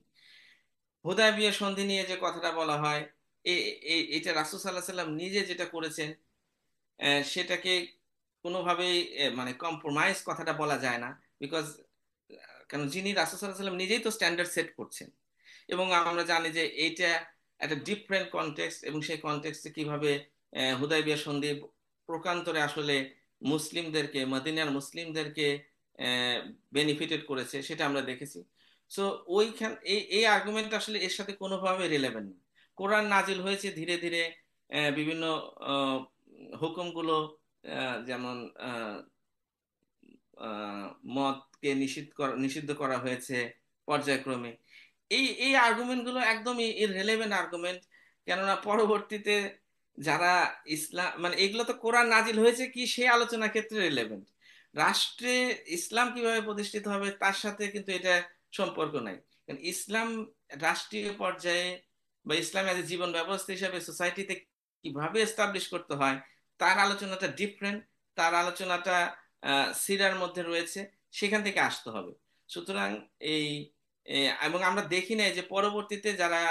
হুদায়বিয়া সন্ধি নিয়ে যে কথাটা বলা হয়, এটা রাসূল সাল্লাল্লাহু আলাইহি সাল্লাম নিজে যেটা করেছেন, সেটাকে কোনোভাবেই মানে কম্প্রোমাইজ কথাটা বলা যায় না। বিকজ কারণ যিনি রাসূল সাল্লাল্লাহু আলাইহি সাল্লাম নিজেই তো স্ট্যান্ডার্ড সেট করছেন, এবং আমরা জানি যে এইটা একটা ডিফারেন্ট কনটেক্সট, এবং সেই কনটেক্সটে কিভাবে হুদায়বিয়া সন্ধি প্রকান্তরে আসলে মুসলিমদেরকে, মদিনার মুসলিমদেরকে বেনিফিটেড করেছে সেটা আমরা দেখেছি। সো ওইখান এই এই আর্গুমেন্ট আসলে এর সাথে কোনোভাবে রিলেভেন্ট না। কোরআন নাজিল হয়েছে ধীরে ধীরে, বিভিন্ন আহ, হুকুমগুলো যেমন আহ, মদকে নিষিদ্ধ করা হয়েছে পর্যায়ক্রমে। এই আর্গুমেন্ট গুলো একদমই ইররেলেভেন্ট আর্গুমেন্ট। কেননা পরবর্তীতে যারা ইসলাম মানে এগুলো তো কোরআন নাজিল হয়েছে কি সেই আলোচনা ক্ষেত্রে রিলেভেন্ট, রাষ্ট্রে ইসলাম কিভাবে প্রতিষ্ঠিত হবে তার সাথে কিন্তু এটা সম্পর্ক নাই। কারণ ইসলাম রাষ্ট্রীয় পর্যায়ে বা ইসলাম এজ এ জীবন ব্যবস্থা হিসাবে সোসাইটিতে কিভাবে এস্টাবলিশ করতে হয় তার আলোচনাটা ডিফারেন্ট। তার আলোচনাটা সিরার মধ্যে রয়েছে, সেখান থেকে আসতে হবে। সুতরাং এই এবং আমরা দেখি নাই যে পরবর্তীতে যারা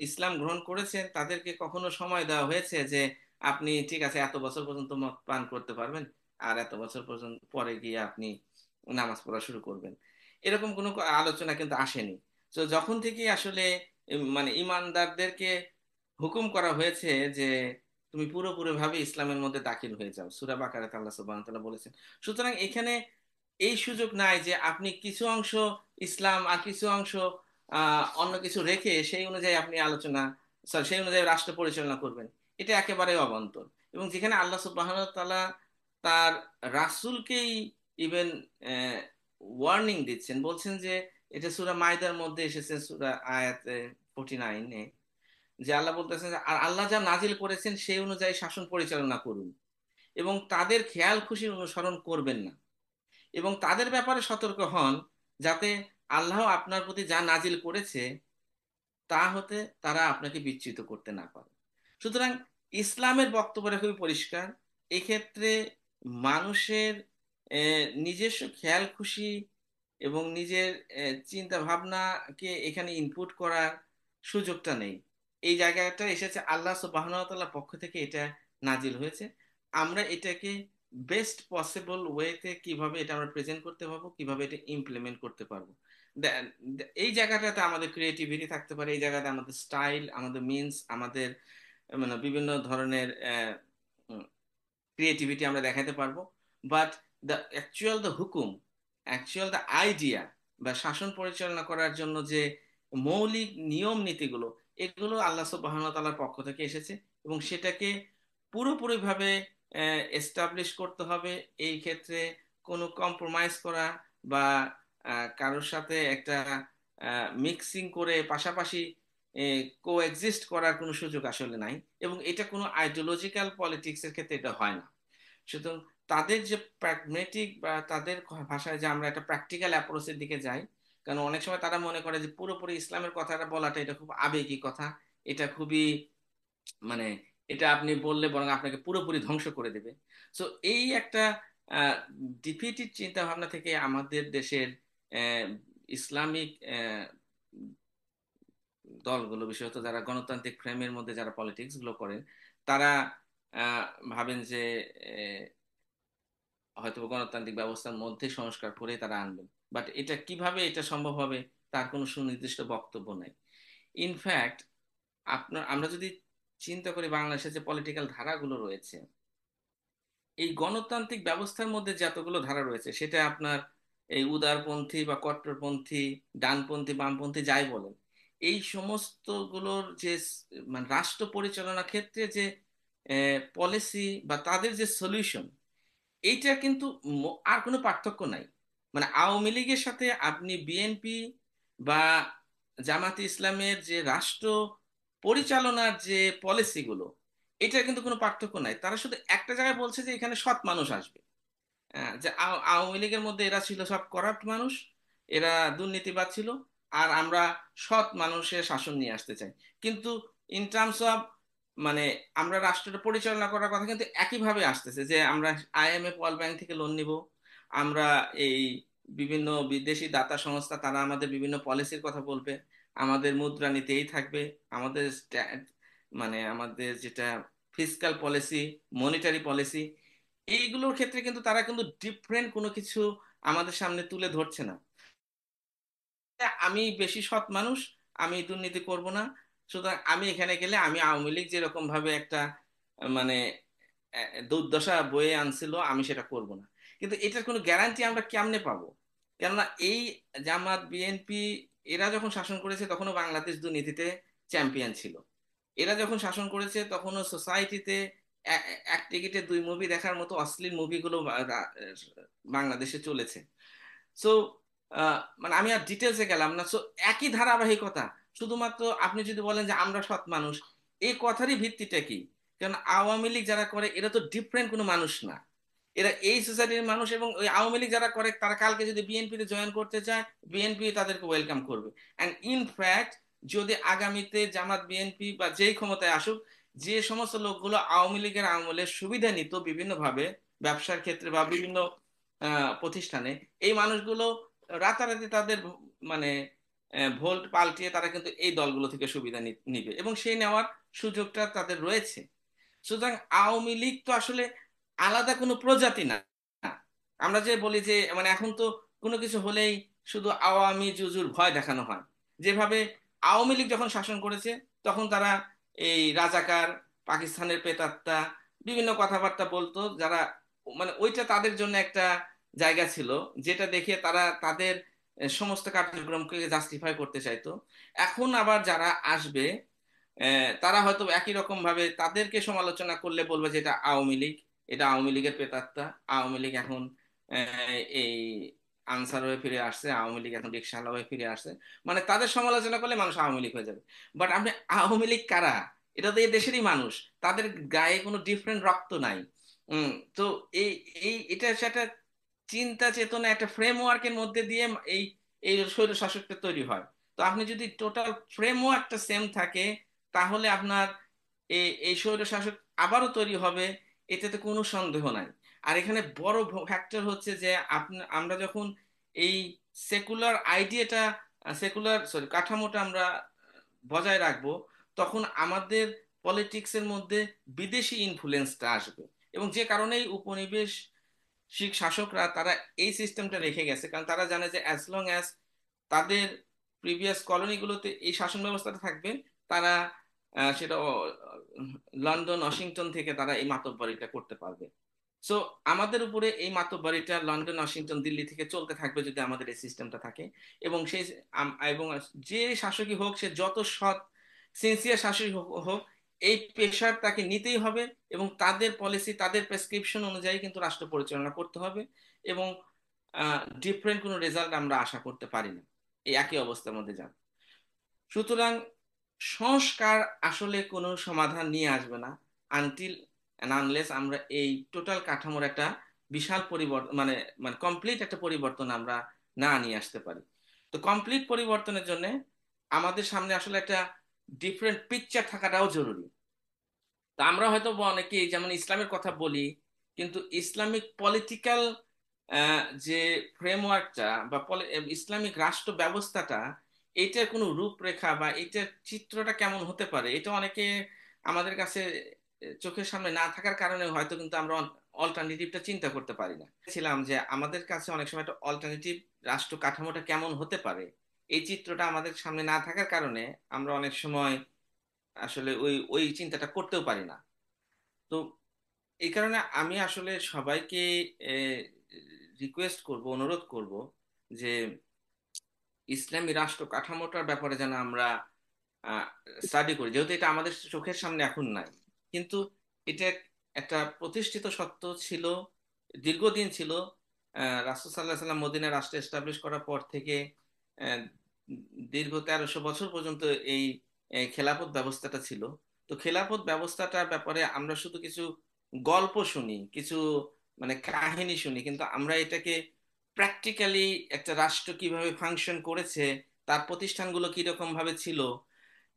ইসলাম গ্রহণ করেছেন তাদেরকে কখনো সময় দেওয়া হয়েছে যে আপনি ঠিক আছে এত বছর পর্যন্ত মদ পান করতে পারবেন, আর এত বছর পর্যন্ত পরে গিয়ে আপনি নামাজ পড়া শুরু করবেন। এরকম কোনো আলোচনা কিন্তু আসেনি। তো যখন থেকে আসলে মানে ইমানদারদেরকে হুকুম করা হয়েছে যে তুমি পুরোপুরি ভাবে ইসলামের মধ্যে দাখিল হয়ে যাও, সূরা বাকারাতে আল্লাহ সুবহানাহু ওয়া তাআলা বলেছেন। সুতরাং এখানে এই সুযোগ নাই যে আপনি কিছু অংশ ইসলাম আর কিছু অংশ অন্য কিছু রেখে সেই অনুযায়ী আপনি আলোচনা, সরি সেই অনুযায়ী রাষ্ট্র পরিচালনা করবেন। এটা একেবারে অবান্তর। এবং যেখানে আল্লাহ সুবহানাহু ওয়া তাআলা তার রাসূলকেই ইভেন ওয়ার্নিং দিচ্ছেন, বলছেন যে এটা সূরা মাইদার মধ্যে এসেছে, সূরা আয়াত 49-এ, যে আল্লাহ বলতেছেন যে, আর আল্লাহ যা নাজিল করেছেন সেই অনুযায়ী শাসন পরিচালনা করুন এবং তাদের খেয়াল খুশির অনুসরণ করবেন না, এবং তাদের ব্যাপারে সতর্ক হন যাতে আল্লাহ আপনার প্রতি যা নাজিল করেছে তা হতে তারা আপনাকে বিচ্যুত করতে না পারে। সুতরাং ইসলামের বক্তব্যটা খুবই পরিষ্কার। এক্ষেত্রে মানুষের নিজস্ব খেয়াল খুশি এবং নিজের চিন্তা ভাবনাকে এখানে ইনপুট করার সুযোগটা নেই। এই জায়গাটা এসেছে আল্লাহ সুবহানাহু ওয়া তাআলার পক্ষ থেকে, এটা নাজিল হয়েছে। আমরা এটাকে বেস্ট পসিবল ওয়েতে কিভাবে এটা আমরা প্রেজেন্ট করতে পারবো, কিভাবে এটা ইমপ্লিমেন্ট করতে পারবো, এই জায়গাটাতে আমাদের ক্রিয়েটিভিটি থাকতে পারে, এই জায়গাতে আমাদের স্টাইল, আমাদের মিনস, আমাদের মানে বিভিন্ন ধরনের ক্রিয়েটিভিটি আমরা দেখাতে পারবো। বাট দ্য হুকুম, দ্য আইডিয়া বা শাসন পরিচালনা করার জন্য যে মৌলিক নিয়ম নীতিগুলো, এগুলো আল্লাহ সুবহানাহু ওয়া তাআলার পক্ষ থেকে এসেছে এবং সেটাকে পুরোপুরিভাবে এস্টাবলিশ করতে হবে। এই ক্ষেত্রে কোনো কম্প্রোমাইজ করা বা কারোর সাথে একটা মিক্সিং করে পাশাপাশি কোএক্সিস্ট করার কোনো সুযোগ আসলে নাই। এবং এটা কোনো আইডিওলজিক্যাল পলিটিক্স এর ক্ষেত্রে এটা হয় না। সুতরাং তাদের যে প্র্যাগমেটিক বা তাদের ভাষায় যে আমরা একটা প্র্যাকটিক্যাল অ্যাপ্রোচের দিকে যাই, কারণ অনেক সময় তারা মনে করে যে পুরোপুরি ইসলামের কথাটা বলাটা এটা খুব আবেগী কথা, এটা খুবই মানে এটা আপনি বললে বরং আপনাকে পুরোপুরি ধ্বংস করে দেবে। সো এই একটা ডিফিটেড চিন্তা ভাবনা থেকে আমাদের দেশের আহ, ইসলামিক দলগুলো, বিশেষত যারা গণতান্ত্রিক ফ্রেমের মধ্যে যারা পলিটিক্স গুলো করেন, তারা আহ, ভাবেন যে হয়তো গণতান্ত্রিক ব্যবস্থার মধ্যে সংস্কার করে তারা আনবেন। বাট এটা কিভাবে এটা সম্ভব হবে তার কোনো সুনির্দিষ্ট বক্তব্য নাই। ইনফ্যাক্ট আমরা যদি চিন্তা করি বাংলাদেশের যে পলিটিক্যাল ধারাগুলো রয়েছে, এই গণতান্ত্রিক ব্যবস্থার মধ্যে যতগুলো ধারা রয়েছে সেটা আপনার এই উদারপন্থী বা কট্টরপন্থী, ডানপন্থী, বামপন্থী যাই বলেন, এই সমস্ত গুলোর যে মানে রাষ্ট্র পরিচালনা ক্ষেত্রে যে পলিসি বা তাদের যে সলিউশন, এইটা কিন্তু আর কোনো পার্থক্য নাই। মানে আওয়ামী লীগের সাথে আপনি বিএনপি বা জামাতে ইসলামের যে রাষ্ট্র পরিচালনার যে পলিসিগুলো, এটার কিন্তু কোনো পার্থক্য নাই। তারা শুধু একটা জায়গায় বলছে যে এখানে সৎ মানুষ আসবে। যে আওয়ামী লীগের মধ্যে এরা ছিল সব করাপ্ট মানুষ, এরা দুর্নীতিবাজ ছিল, আর আমরা সৎ মানুষের শাসন নিয়ে আসতে চাই। কিন্তু ইন টার্মস অফ মানে আমরা রাষ্ট্রটা পরিচালনা করার কথা কিন্তু একইভাবে আসতেছে, যে আমরা আইএমএফ ওয়ার্ল্ড ব্যাংক থেকে লোন নিব, আমরা এই বিভিন্ন বিদেশি দাতা সংস্থা তারা আমাদের বিভিন্ন পলিসির কথা বলবে, আমাদের মুদ্রানীতি এই থাকবে, আমাদের মানে আমাদের যেটা ফিসকাল পলিসি, মনিটারি পলিসি, এইগুলোর ক্ষেত্রে কিন্তু তারা কিন্তু ডিফারেন্ট কোনো কিছু আমাদের সামনে তুলে ধরছে না। আমি বেশি সৎ মানুষ, আমি দুর্নীতি করব না, সুতরাং আমি এখানে গেলে আমি আওয়ামী লীগ যেরকম ভাবে একটা মানে দুর্দশা বয়ে আনছিল আমি সেটা করব না। কিন্তু এটার কোনো গ্যারান্টি আমরা কেমনে পাবো? কেননা এই জামাত বিএনপি এরা যখন শাসন করেছে তখনও বাংলাদেশ দুর্নীতিতে চ্যাম্পিয়ন ছিল। এরা যখন শাসন করেছে তখনও সোসাইটিতে এক টিকিটে দুই মুভি দেখার মতো অশ্লীল মুভিগুলো বাংলাদেশে চলেছে। সো মানে আমি আর ডিটেলসে গেলাম না। সো একই ধারাবাহিকতা, শুধুমাত্র আপনি যদি বলেন যে আমরা সৎ মানুষ, এই কথারই ভিত্তিটা কি? কারণ আওয়ামী লীগ যারা করে এরা তো ডিফারেন্ট কোনো মানুষ না, এরা এই সোসাইটির মানুষ। এবং ওই আওয়ামী লীগ যারা করে তারা কালকে যদি বিএনপিতে জয়েন করতে চায়, বিএনপি তাদেরকে ওয়েলকাম করবে। অ্যান্ড ইনফ্যাক্ট যদি আগামীতে জামাত বিএনপি বা যেই ক্ষমতায় আসুক, যে সমস্ত লোকগুলো আওয়ামী লীগের আমলের সুবিধা নিত বিভিন্নভাবে ব্যবসার ক্ষেত্রে বা বিভিন্ন প্রতিষ্ঠানে, এই মানুষগুলো রাতারাতি তাদের মানে ভোল্ট পাল্টিয়ে তারা কিন্তু এই দলগুলো থেকে সুবিধা নিবে, এবং সেই নেওয়ার সুযোগটা তাদের রয়েছে। সুতরাং আওয়ামী লীগ তো আসলে আলাদা কোনো প্রজাতি না। আমরা যে বলি যে মানে এখন তো কোনো কিছু হলেই শুধু আওয়ামী জুজুর ভয় দেখানো হয়। যেভাবে আওয়ামী লীগ যখন শাসন করেছে তখন তারা এই রাজাকার, পাকিস্তানের প্রেতাত্মা, বিভিন্ন কথাবার্তা বলতো, যারা মানে ওইটা তাদের জন্য একটা জায়গা ছিল, যেটা দেখে তারা তাদের সমস্ত কার্যক্রমকে জাস্টিফাই করতে চাইতো। এখন আবার যারা আসবে তারা হয়তো একই রকম ভাবে তাদেরকে সমালোচনা করলে বলবে যে এটা আওয়ামী লীগ, এটা আওয়ামী লীগের প্রেতাত্মা, আওয়ামী লীগ এখন এই আনসার হয়ে ফিরে আসছে, আওয়ামী লীগ এখন রিকশাওয়ালা হয়ে ফিরে আসছে। মানে তাদের সমালোচনা করলে মানুষ আওয়ামী লীগ হয়ে যাবে। বাট আপনি আওয়ামী লীগ কারা? এটা তো এই দেশেরই মানুষ, তাদের গায়ে কোনো ডিফারেন্ট রক্ত নাই। উম তো এই এই এটা সেটা চিন্তা চেতনা একটা ফ্রেমওয়ার্কের মধ্যে দিয়ে এই এই স্বৈর শাসকটা তৈরি হয়। তো আপনি যদি টোটাল ফ্রেমওয়ার্কটা সেম থাকে, তাহলে আপনার এই এই স্বৈর শাসক আবারও তৈরি হবে, এতে তো কোনো সন্দেহ নাই। আর এখানে বড় ফ্যাক্টর হচ্ছে যে আমরা যখন এই সেকুলার আইডিয়াটা, সেকুলার সরি কাঠামোটা আমরা বজায় রাখবো, তখন আমাদের পলিটিক্সের মধ্যে বিদেশি ইনফ্লুয়েন্সটা আসবে। এবং যে কারণেই শিখ শাসকরা তারা এই সিস্টেমটা রেখে গেছে, কারণ তারা জানে যে অ্যাজ লং অ্যাজ তাদের প্রিভিয়াস কলোনিগুলোতে এই শাসন ব্যবস্থাটা থাকবে, তারা সেটা লন্ডন ওয়াশিংটন থেকে তারা এই মাতব্বরিটা করতে পারবে। সো আমাদের উপরে এই মাতব্বরিটা লন্ডন ওয়াশিংটন দিল্লি থেকে চলতে থাকবে যদি আমাদের এই সিস্টেমটা থাকে। এবং সেই এবং যে শাসকই হোক, সে যত সৎ সিনসিয়ার শাসকই হোক, এই প্রেশার তাকে নিতেই হবে, এবং তাদের পলিসি তাদের প্রেসক্রিপশন অনুযায়ী কিন্তু রাষ্ট্র পরিচালনা করতে হবে। এবং ডিফারেন্ট কোনো রেজাল্ট আমরা আশা করতে পারি না এই একই অবস্থার মধ্যে যান। সুতরাং সংস্কার আসলে কোনো সমাধান নিয়ে আসবে না আনটিল আনলেস আমরা এই টোটাল কাঠামোর একটা বিশাল পরিবর্তন মানে মানে কমপ্লিট একটা পরিবর্তন আমরা না নিয়ে আসতে পারি। তো কমপ্লিট পরিবর্তনের জন্য আমাদের সামনে আসলে একটা ডিফারেন্ট পিকচার থাকাটাও জরুরি। তা আমরা হয়তো বা অনেকেই যেমন ইসলামের কথা বলি, কিন্তু ইসলামিক পলিটিক্যাল যে ফ্রেমওয়ার্কটা বা ইসলামিক রাষ্ট্র ব্যবস্থাটা, এটার কোনো রূপরেখা বা এটার চিত্রটা কেমন হতে পারে, এটা অনেকে আমাদের কাছে চোখের সামনে না থাকার কারণে হয়তো কিন্তু আমরা অল্টারনেটিভটা চিন্তা করতে পারি না। ছিলাম যে আমাদের কাছে অনেক সময় একটা অল্টারনেটিভ রাষ্ট্র কাঠামোটা কেমন হতে পারে, এই চিত্রটা আমাদের সামনে না থাকার কারণে আমরা অনেক সময় আসলে ওই ওই চিন্তাটা করতেও পারি না। তো এই কারণে আমি আসলে সবাইকে রিকোয়েস্ট করব, অনুরোধ করব যে ইসলামী রাষ্ট্র কাঠামোটার ব্যাপারে যেন আমরা স্টাডি করি, যেহেতু এটা আমাদের চোখের সামনে এখন নাই। কিন্তু এটা একটা প্রতিষ্ঠিত সত্য ছিল, দীর্ঘদিন ছিল। রাসূল সাল্লাল্লাহু আলাইহি সাল্লাম মদিনা রাষ্ট্র এস্টাবলিশ করার পর থেকে আহ, দীর্ঘ 1300 বছর পর্যন্ত এই খেলাফত ব্যবস্থাটা ছিল। তো খেলাফত ব্যবস্থাটার ব্যাপারে আমরা শুধু কিছু গল্প শুনি, কিছু মানে কাহিনী শুনি, কিন্তু আমরা এটাকে প্র্যাকটিক্যালি একটা রাষ্ট্র কিভাবে ফাংশন করেছে, তার প্রতিষ্ঠানগুলো কিরকম ভাবে ছিল,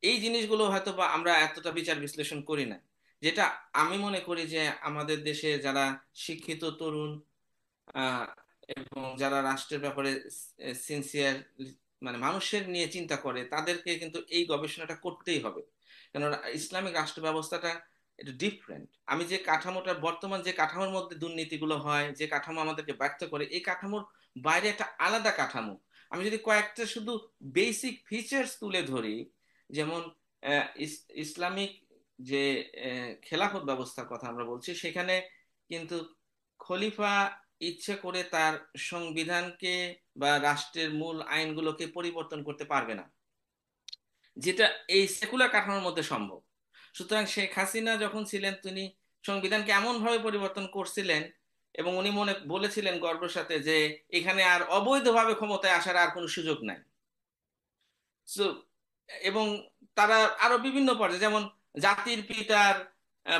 এই জিনিসগুলো হয়তো বা আমরা এতটা বিচার বিশ্লেষণ করি না। যেটা আমি মনে করি যে আমাদের দেশে যারা শিক্ষিত তরুণ আহ, এবং যারা রাষ্ট্রের ব্যাপারে সিনসিয়ার মানে মানুষের নিয়ে চিন্তা করে, তাদেরকে কিন্তু এই গবেষণাটা করতেই হবে। কেননা ইসলামিক রাষ্ট্র ব্যবস্থাটা এটা ডিফারেন্ট। আমি যে কাঠামোটা বর্তমান যে কাঠামোর মধ্যে দুর্নীতিগুলো হয়, যে কাঠামো আমাদেরকে ব্যর্থ করে, এই কাঠামোর বাইরে একটা আলাদা কাঠামো। আমি যদি কয়েকটা শুধু বেসিক ফিচার্স তুলে ধরি, যেমন ইসলামিক যে খেলাফত ব্যবস্থার কথা আমরা বলছি, সেখানে কিন্তু খলিফা ইচ্ছে করে তার সংবিধানকে বা রাষ্ট্রের মূল আইনগুলোকে পরিবর্তন করতে পারবে না, যেটা এই সেকুলার কাঠামোর মধ্যে সম্ভব। সুতরাং শেখ হাসিনা যখন ছিলেন, তিনি সংবিধানকে এমন ভাবে পরিবর্তন করছিলেন, এবং উনি মনে বলেছিলেন গর্বের সাথে যে এখানে আর অবৈধভাবে ক্ষমতায় আসার আর কোনো সুযোগ নাই। So, এবং তারা আরো বিভিন্ন পর্যায়ে, যেমন জাতির পিতার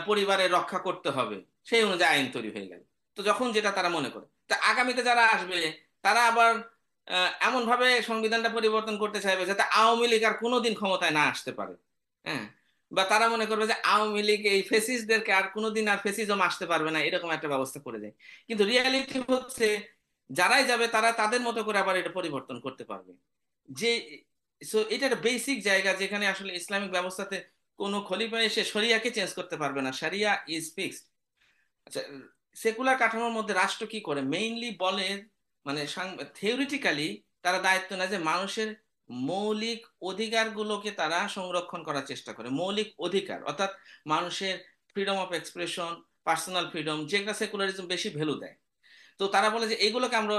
পরিবারের রক্ষা করতে হবে, সেই অনুযায়ী আইন তৈরি হয়ে গেল। তো যখন যেটা তারা মনে করে, তা আগামীতে যারা আসবে তারা আবার এমন ভাবে সংবিধানটা পরিবর্তন করতে চাইবে যাতে আওয়ামী লীগ আর কোনোদিন ক্ষমতায় না আসতে পারে। হ্যাঁ, বা তারা মনে করবে যে আওয়ামী লীগ এই ফেসিস্টদেরকে আর কোনোদিন আর ফেসিজম আসতে পারবে না, এরকম একটা ব্যবস্থা করে দেয়। কিন্তু রিয়ালিটি হচ্ছে যারাই যাবে তারা তাদের মতো করে আবার এটা পরিবর্তন করতে পারবে। যে সো এটা একটা বেসিক জায়গা যেখানে আসলে ইসলামিক ব্যবস্থাতে কোনো খলিফা এসে শরিয়াকে চেঞ্জ করতে পারবে না, শরিয়া ইজ ফিক্সড। আচ্ছা, সেকুলার কাঠামোর মধ্যে রাষ্ট্র কি করে মেইনলি বলে, মানে থিওরিটিক্যালি তারা দায়িত্ব নেয় যে মানুষের মৌলিক অধিকারগুলোকে তারা সংরক্ষণ করার চেষ্টা করে। মৌলিক অধিকার অর্থাৎ মানুষের freedom of expression, personal freedom, যেটা সেকুলারিজম বেশি ভ্যালু দেয়। তো তারা বলে যে এগুলোকে আমরা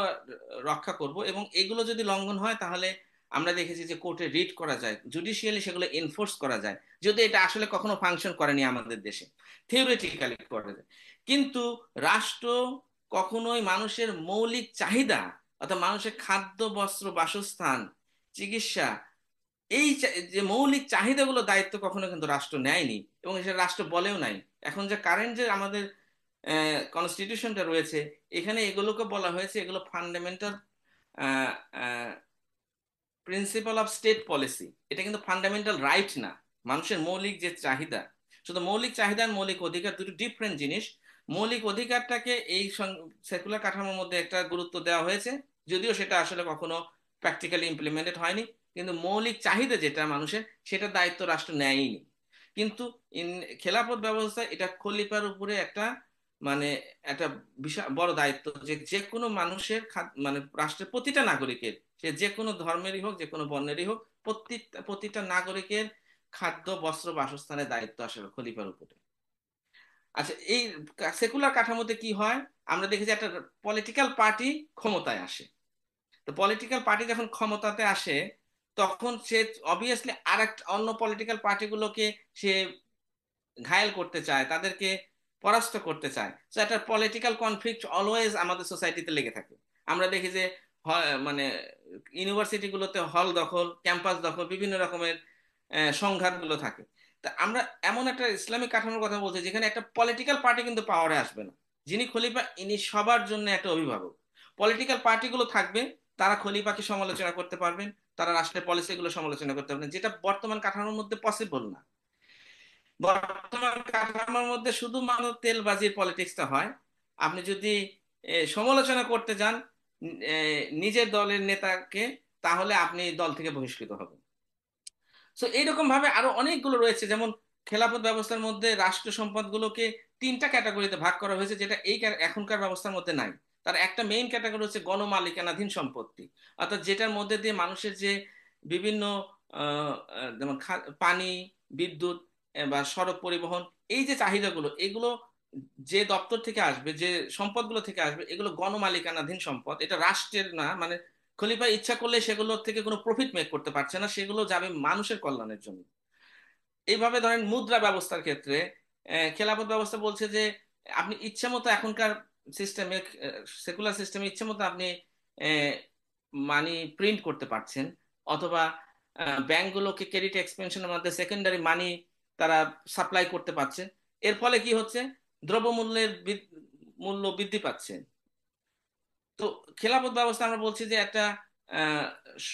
রক্ষা করব, এবং এগুলো যদি লঙ্ঘন হয় তাহলে আমরা দেখেছি যে কোর্টে রিট করা যায়, জুডিশিয়ালি সেগুলো এনফোর্স করা যায়, যদি এটা আসলে কখনো ফাংশন করেনি আমাদের দেশে, থিওরিটিক্যালি করা যায়। কিন্তু রাষ্ট্র কখনোই মানুষের মৌলিক চাহিদা, অর্থাৎ মানুষের খাদ্য, বস্ত্র, বাসস্থান, চিকিৎসা, এই যে মৌলিক চাহিদাগুলো দায়িত্ব কখনো কিন্তু রাষ্ট্র নেয়নি, এবং সেটা রাষ্ট্র বলেও নাই। এখন যে কারেন্ট যে আমাদের কনস্টিটিউশনটা রয়েছে, এখানে এগুলোকে বলা হয়েছে এগুলো fundamental principal of state policy. এটা কিন্তু ফান্ডামেন্টাল রাইট না, মানুষের মৌলিক যে চাহিদা। শুধু মৌলিক চাহিদা আর মৌলিক অধিকার দুটো ডিফারেন্ট জিনিস। মৌলিক অধিকারটাকে এই সেকুলার কাঠামোর মধ্যে একটা গুরুত্ব দেওয়া হয়েছে, যদিও সেটা আসলে কখনো প্র্যাকটিক্যালি ইমপ্লিমেন্টেড হয়নি। কিন্তু মৌলিক চাহিদা যেটা মানুষের, সেটা দায়িত্ব রাষ্ট্র নেয়নি। কিন্তু খেলাফত ব্যবস্থা এটা খলিফার উপরে একটা, মানে একটা বিশাল বড় দায়িত্ব, যে যে কোনো মানুষের মানে রাষ্ট্রের প্রতিটা নাগরিকের, সে যে কোনো ধর্মেরই হোক, যে কোনো বর্ণেরই হোক, প্রতিটা প্রতিটা নাগরিকের খাদ্য, বস্ত্র, বাসস্থানের দায়িত্ব আসলে খলিফার উপরে। আচ্ছা, এই সেকুলার কাঠামোতে কি হয়, আমরা দেখি যে একটা পলিটিক্যাল পার্টি ক্ষমতায় আসে। তো পলিটিক্যাল পার্টি যখন ক্ষমতাতে আসে, তখন সে অবভিয়াসলি আর একটা অন্য পলিটিক্যাল পার্টিগুলোকে সে ঘায়েল করতে চায়, তাদেরকে পরাস্ত করতে চায়। তো একটা পলিটিক্যাল কনফ্লিক্ট অলওয়েজ আমাদের সোসাইটিতে লেগে থাকে। আমরা দেখি যে মানে ইউনিভার্সিটিগুলোতে হল দখল, ক্যাম্পাস দখল, বিভিন্ন রকমের সংঘাতগুলো থাকে। তা আমরা এমন একটা ইসলামিক কাঠামোর কথা বলছি যেখানে একটা পলিটিক্যাল পার্টি কিন্তু পাওয়ারে আসবে না। যিনি খলিফা ইনি সবার জন্য একটা অভিভাবক। পলিটিক্যাল পার্টিগুলো থাকবে, তারা খলিফাকে সমালোচনা করতে পারবেন, তারা রাষ্ট্রের পলিসিগুলো সমালোচনা করতে পারবেন, যেটা বর্তমান কাঠামোর মধ্যে পসিবল না। বর্তমান কাঠামোর মধ্যে শুধুমাত্র তেলবাজির পলিটিক্সটা হয়। আপনি যদি সমালোচনা করতে যান নিজের দলের নেতাকে, তাহলে আপনি দল থেকে বহিষ্কৃত হবেন। সো এইরকম ভাবে আরো অনেকগুলো রয়েছে, যেমন খেলাফত ব্যবস্থার মধ্যে রাষ্ট্র সম্পদগুলোকে তিনটা ক্যাটাগরিতে ভাগ করা হয়েছে, যেটা এই এখনকার ব্যবস্থার মধ্যে নাই। তার একটা মেইন ক্যাটাগরি হচ্ছে গণমালিকানাধীন সম্পত্তি, অর্থাৎ যেটার মধ্যে দিয়ে মানুষের যে বিভিন্ন যেমন পানি, বিদ্যুৎ, বা সড়ক পরিবহন, এই যে চাহিদাগুলো, এগুলো যে দপ্তর থেকে আসবে, যে সম্পদগুলো থেকে আসবে, এগুলো গণমালিকানাধীন সম্পদ, এটা রাষ্ট্রের না। মানে খলিফা ইচ্ছা করলে সেগুলো থেকে কোনো প্রফিট মেক করতে পারছে না, সেগুলো যাবে মানুষের কল্যাণের জন্য। এইভাবে ধরেন মুদ্রা ব্যবস্থার ক্ষেত্রে খেলাফত ব্যবস্থা বলছে যে আপনি ইচ্ছা মতো এখনকার সিস্টেমে, সেকুলার সিস্টেমে ইচ্ছা মতো আপনি মানি প্রিন্ট করতে পারছেন, অথবা ব্যাংকগুলোকে ক্রেডিট এক্সপেনশনের মধ্যে সেকেন্ডারি মানি তারা সাপ্লাই করতে পারছে। এর ফলে কি হচ্ছে, দ্রব্যমূল্যের মূল্য বৃদ্ধি পাচ্ছে। তো খেলাফত ব্যবস্থা আমরা বলছি যে একটা আহ,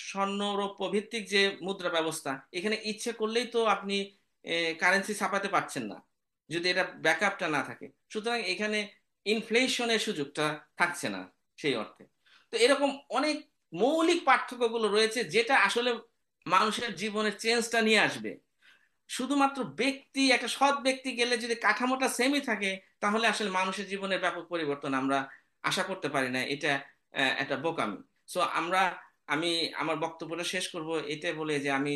স্বর্ণ রৌপ্য ভিত্তিক যে মুদ্রা ব্যবস্থা, এখানে ইচ্ছে করলেই তো আপনি কারেন্সি ছাপাতে পারছেন না যদি এটা ব্যাকআপটা না থাকে। সুতরাং এখানে ইনফ্লেশনের সুযোগটা থাকছে না সেই অর্থে। তো এরকম অনেক মৌলিক পার্থক্যগুলো রয়েছে, যেটা আসলে মানুষের জীবনের চেঞ্জটা নিয়ে আসবে। শুধুমাত্র ব্যক্তি, একটা সৎ ব্যক্তি গেলে যদি কাঠামোটা সেমই থাকে, তাহলে আসলে মানুষের জীবনের ব্যাপক পরিবর্তন আমরা আশা করতে পারি না। এটা একটা বোকামি। সো আমি আমার বক্তব্যটা শেষ করব এটা বলে যে আমি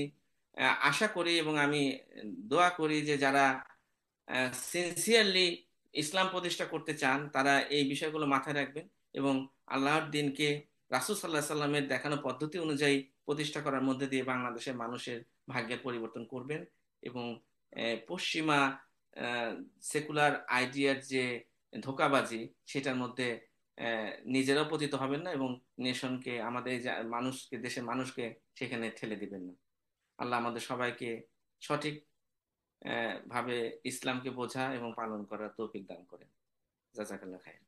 আশা করি এবং আমি দোয়া করি যে যারা সিনসিয়ারলি ইসলাম প্রতিষ্ঠা করতে চান, তারা এই বিষয়গুলো মাথায় রাখবেন, এবং আল্লাহর দিনকে রাসূল সাল্লাল্লাহু আলাইহি সাল্লামের দেখানো পদ্ধতি অনুযায়ী প্রতিষ্ঠা করার মধ্যে দিয়ে বাংলাদেশের মানুষের ভাগ্যের পরিবর্তন করবেন। এবং পশ্চিমা সেকুলার আইডিয়ার যে ধোঁকাবাজি, সেটার মধ্যে নিজেরাও পতিত হবেন না, এবং নেশনকে, আমাদের এই মানুষকে, দেশের মানুষকে সেখানে ঠেলে দিবেন না। আল্লাহ আমাদের সবাইকে সঠিক ভাবে ইসলামকে বোঝা এবং পালন করার তৌফিক দান করেন। জাযাকাল্লাহ খাইর।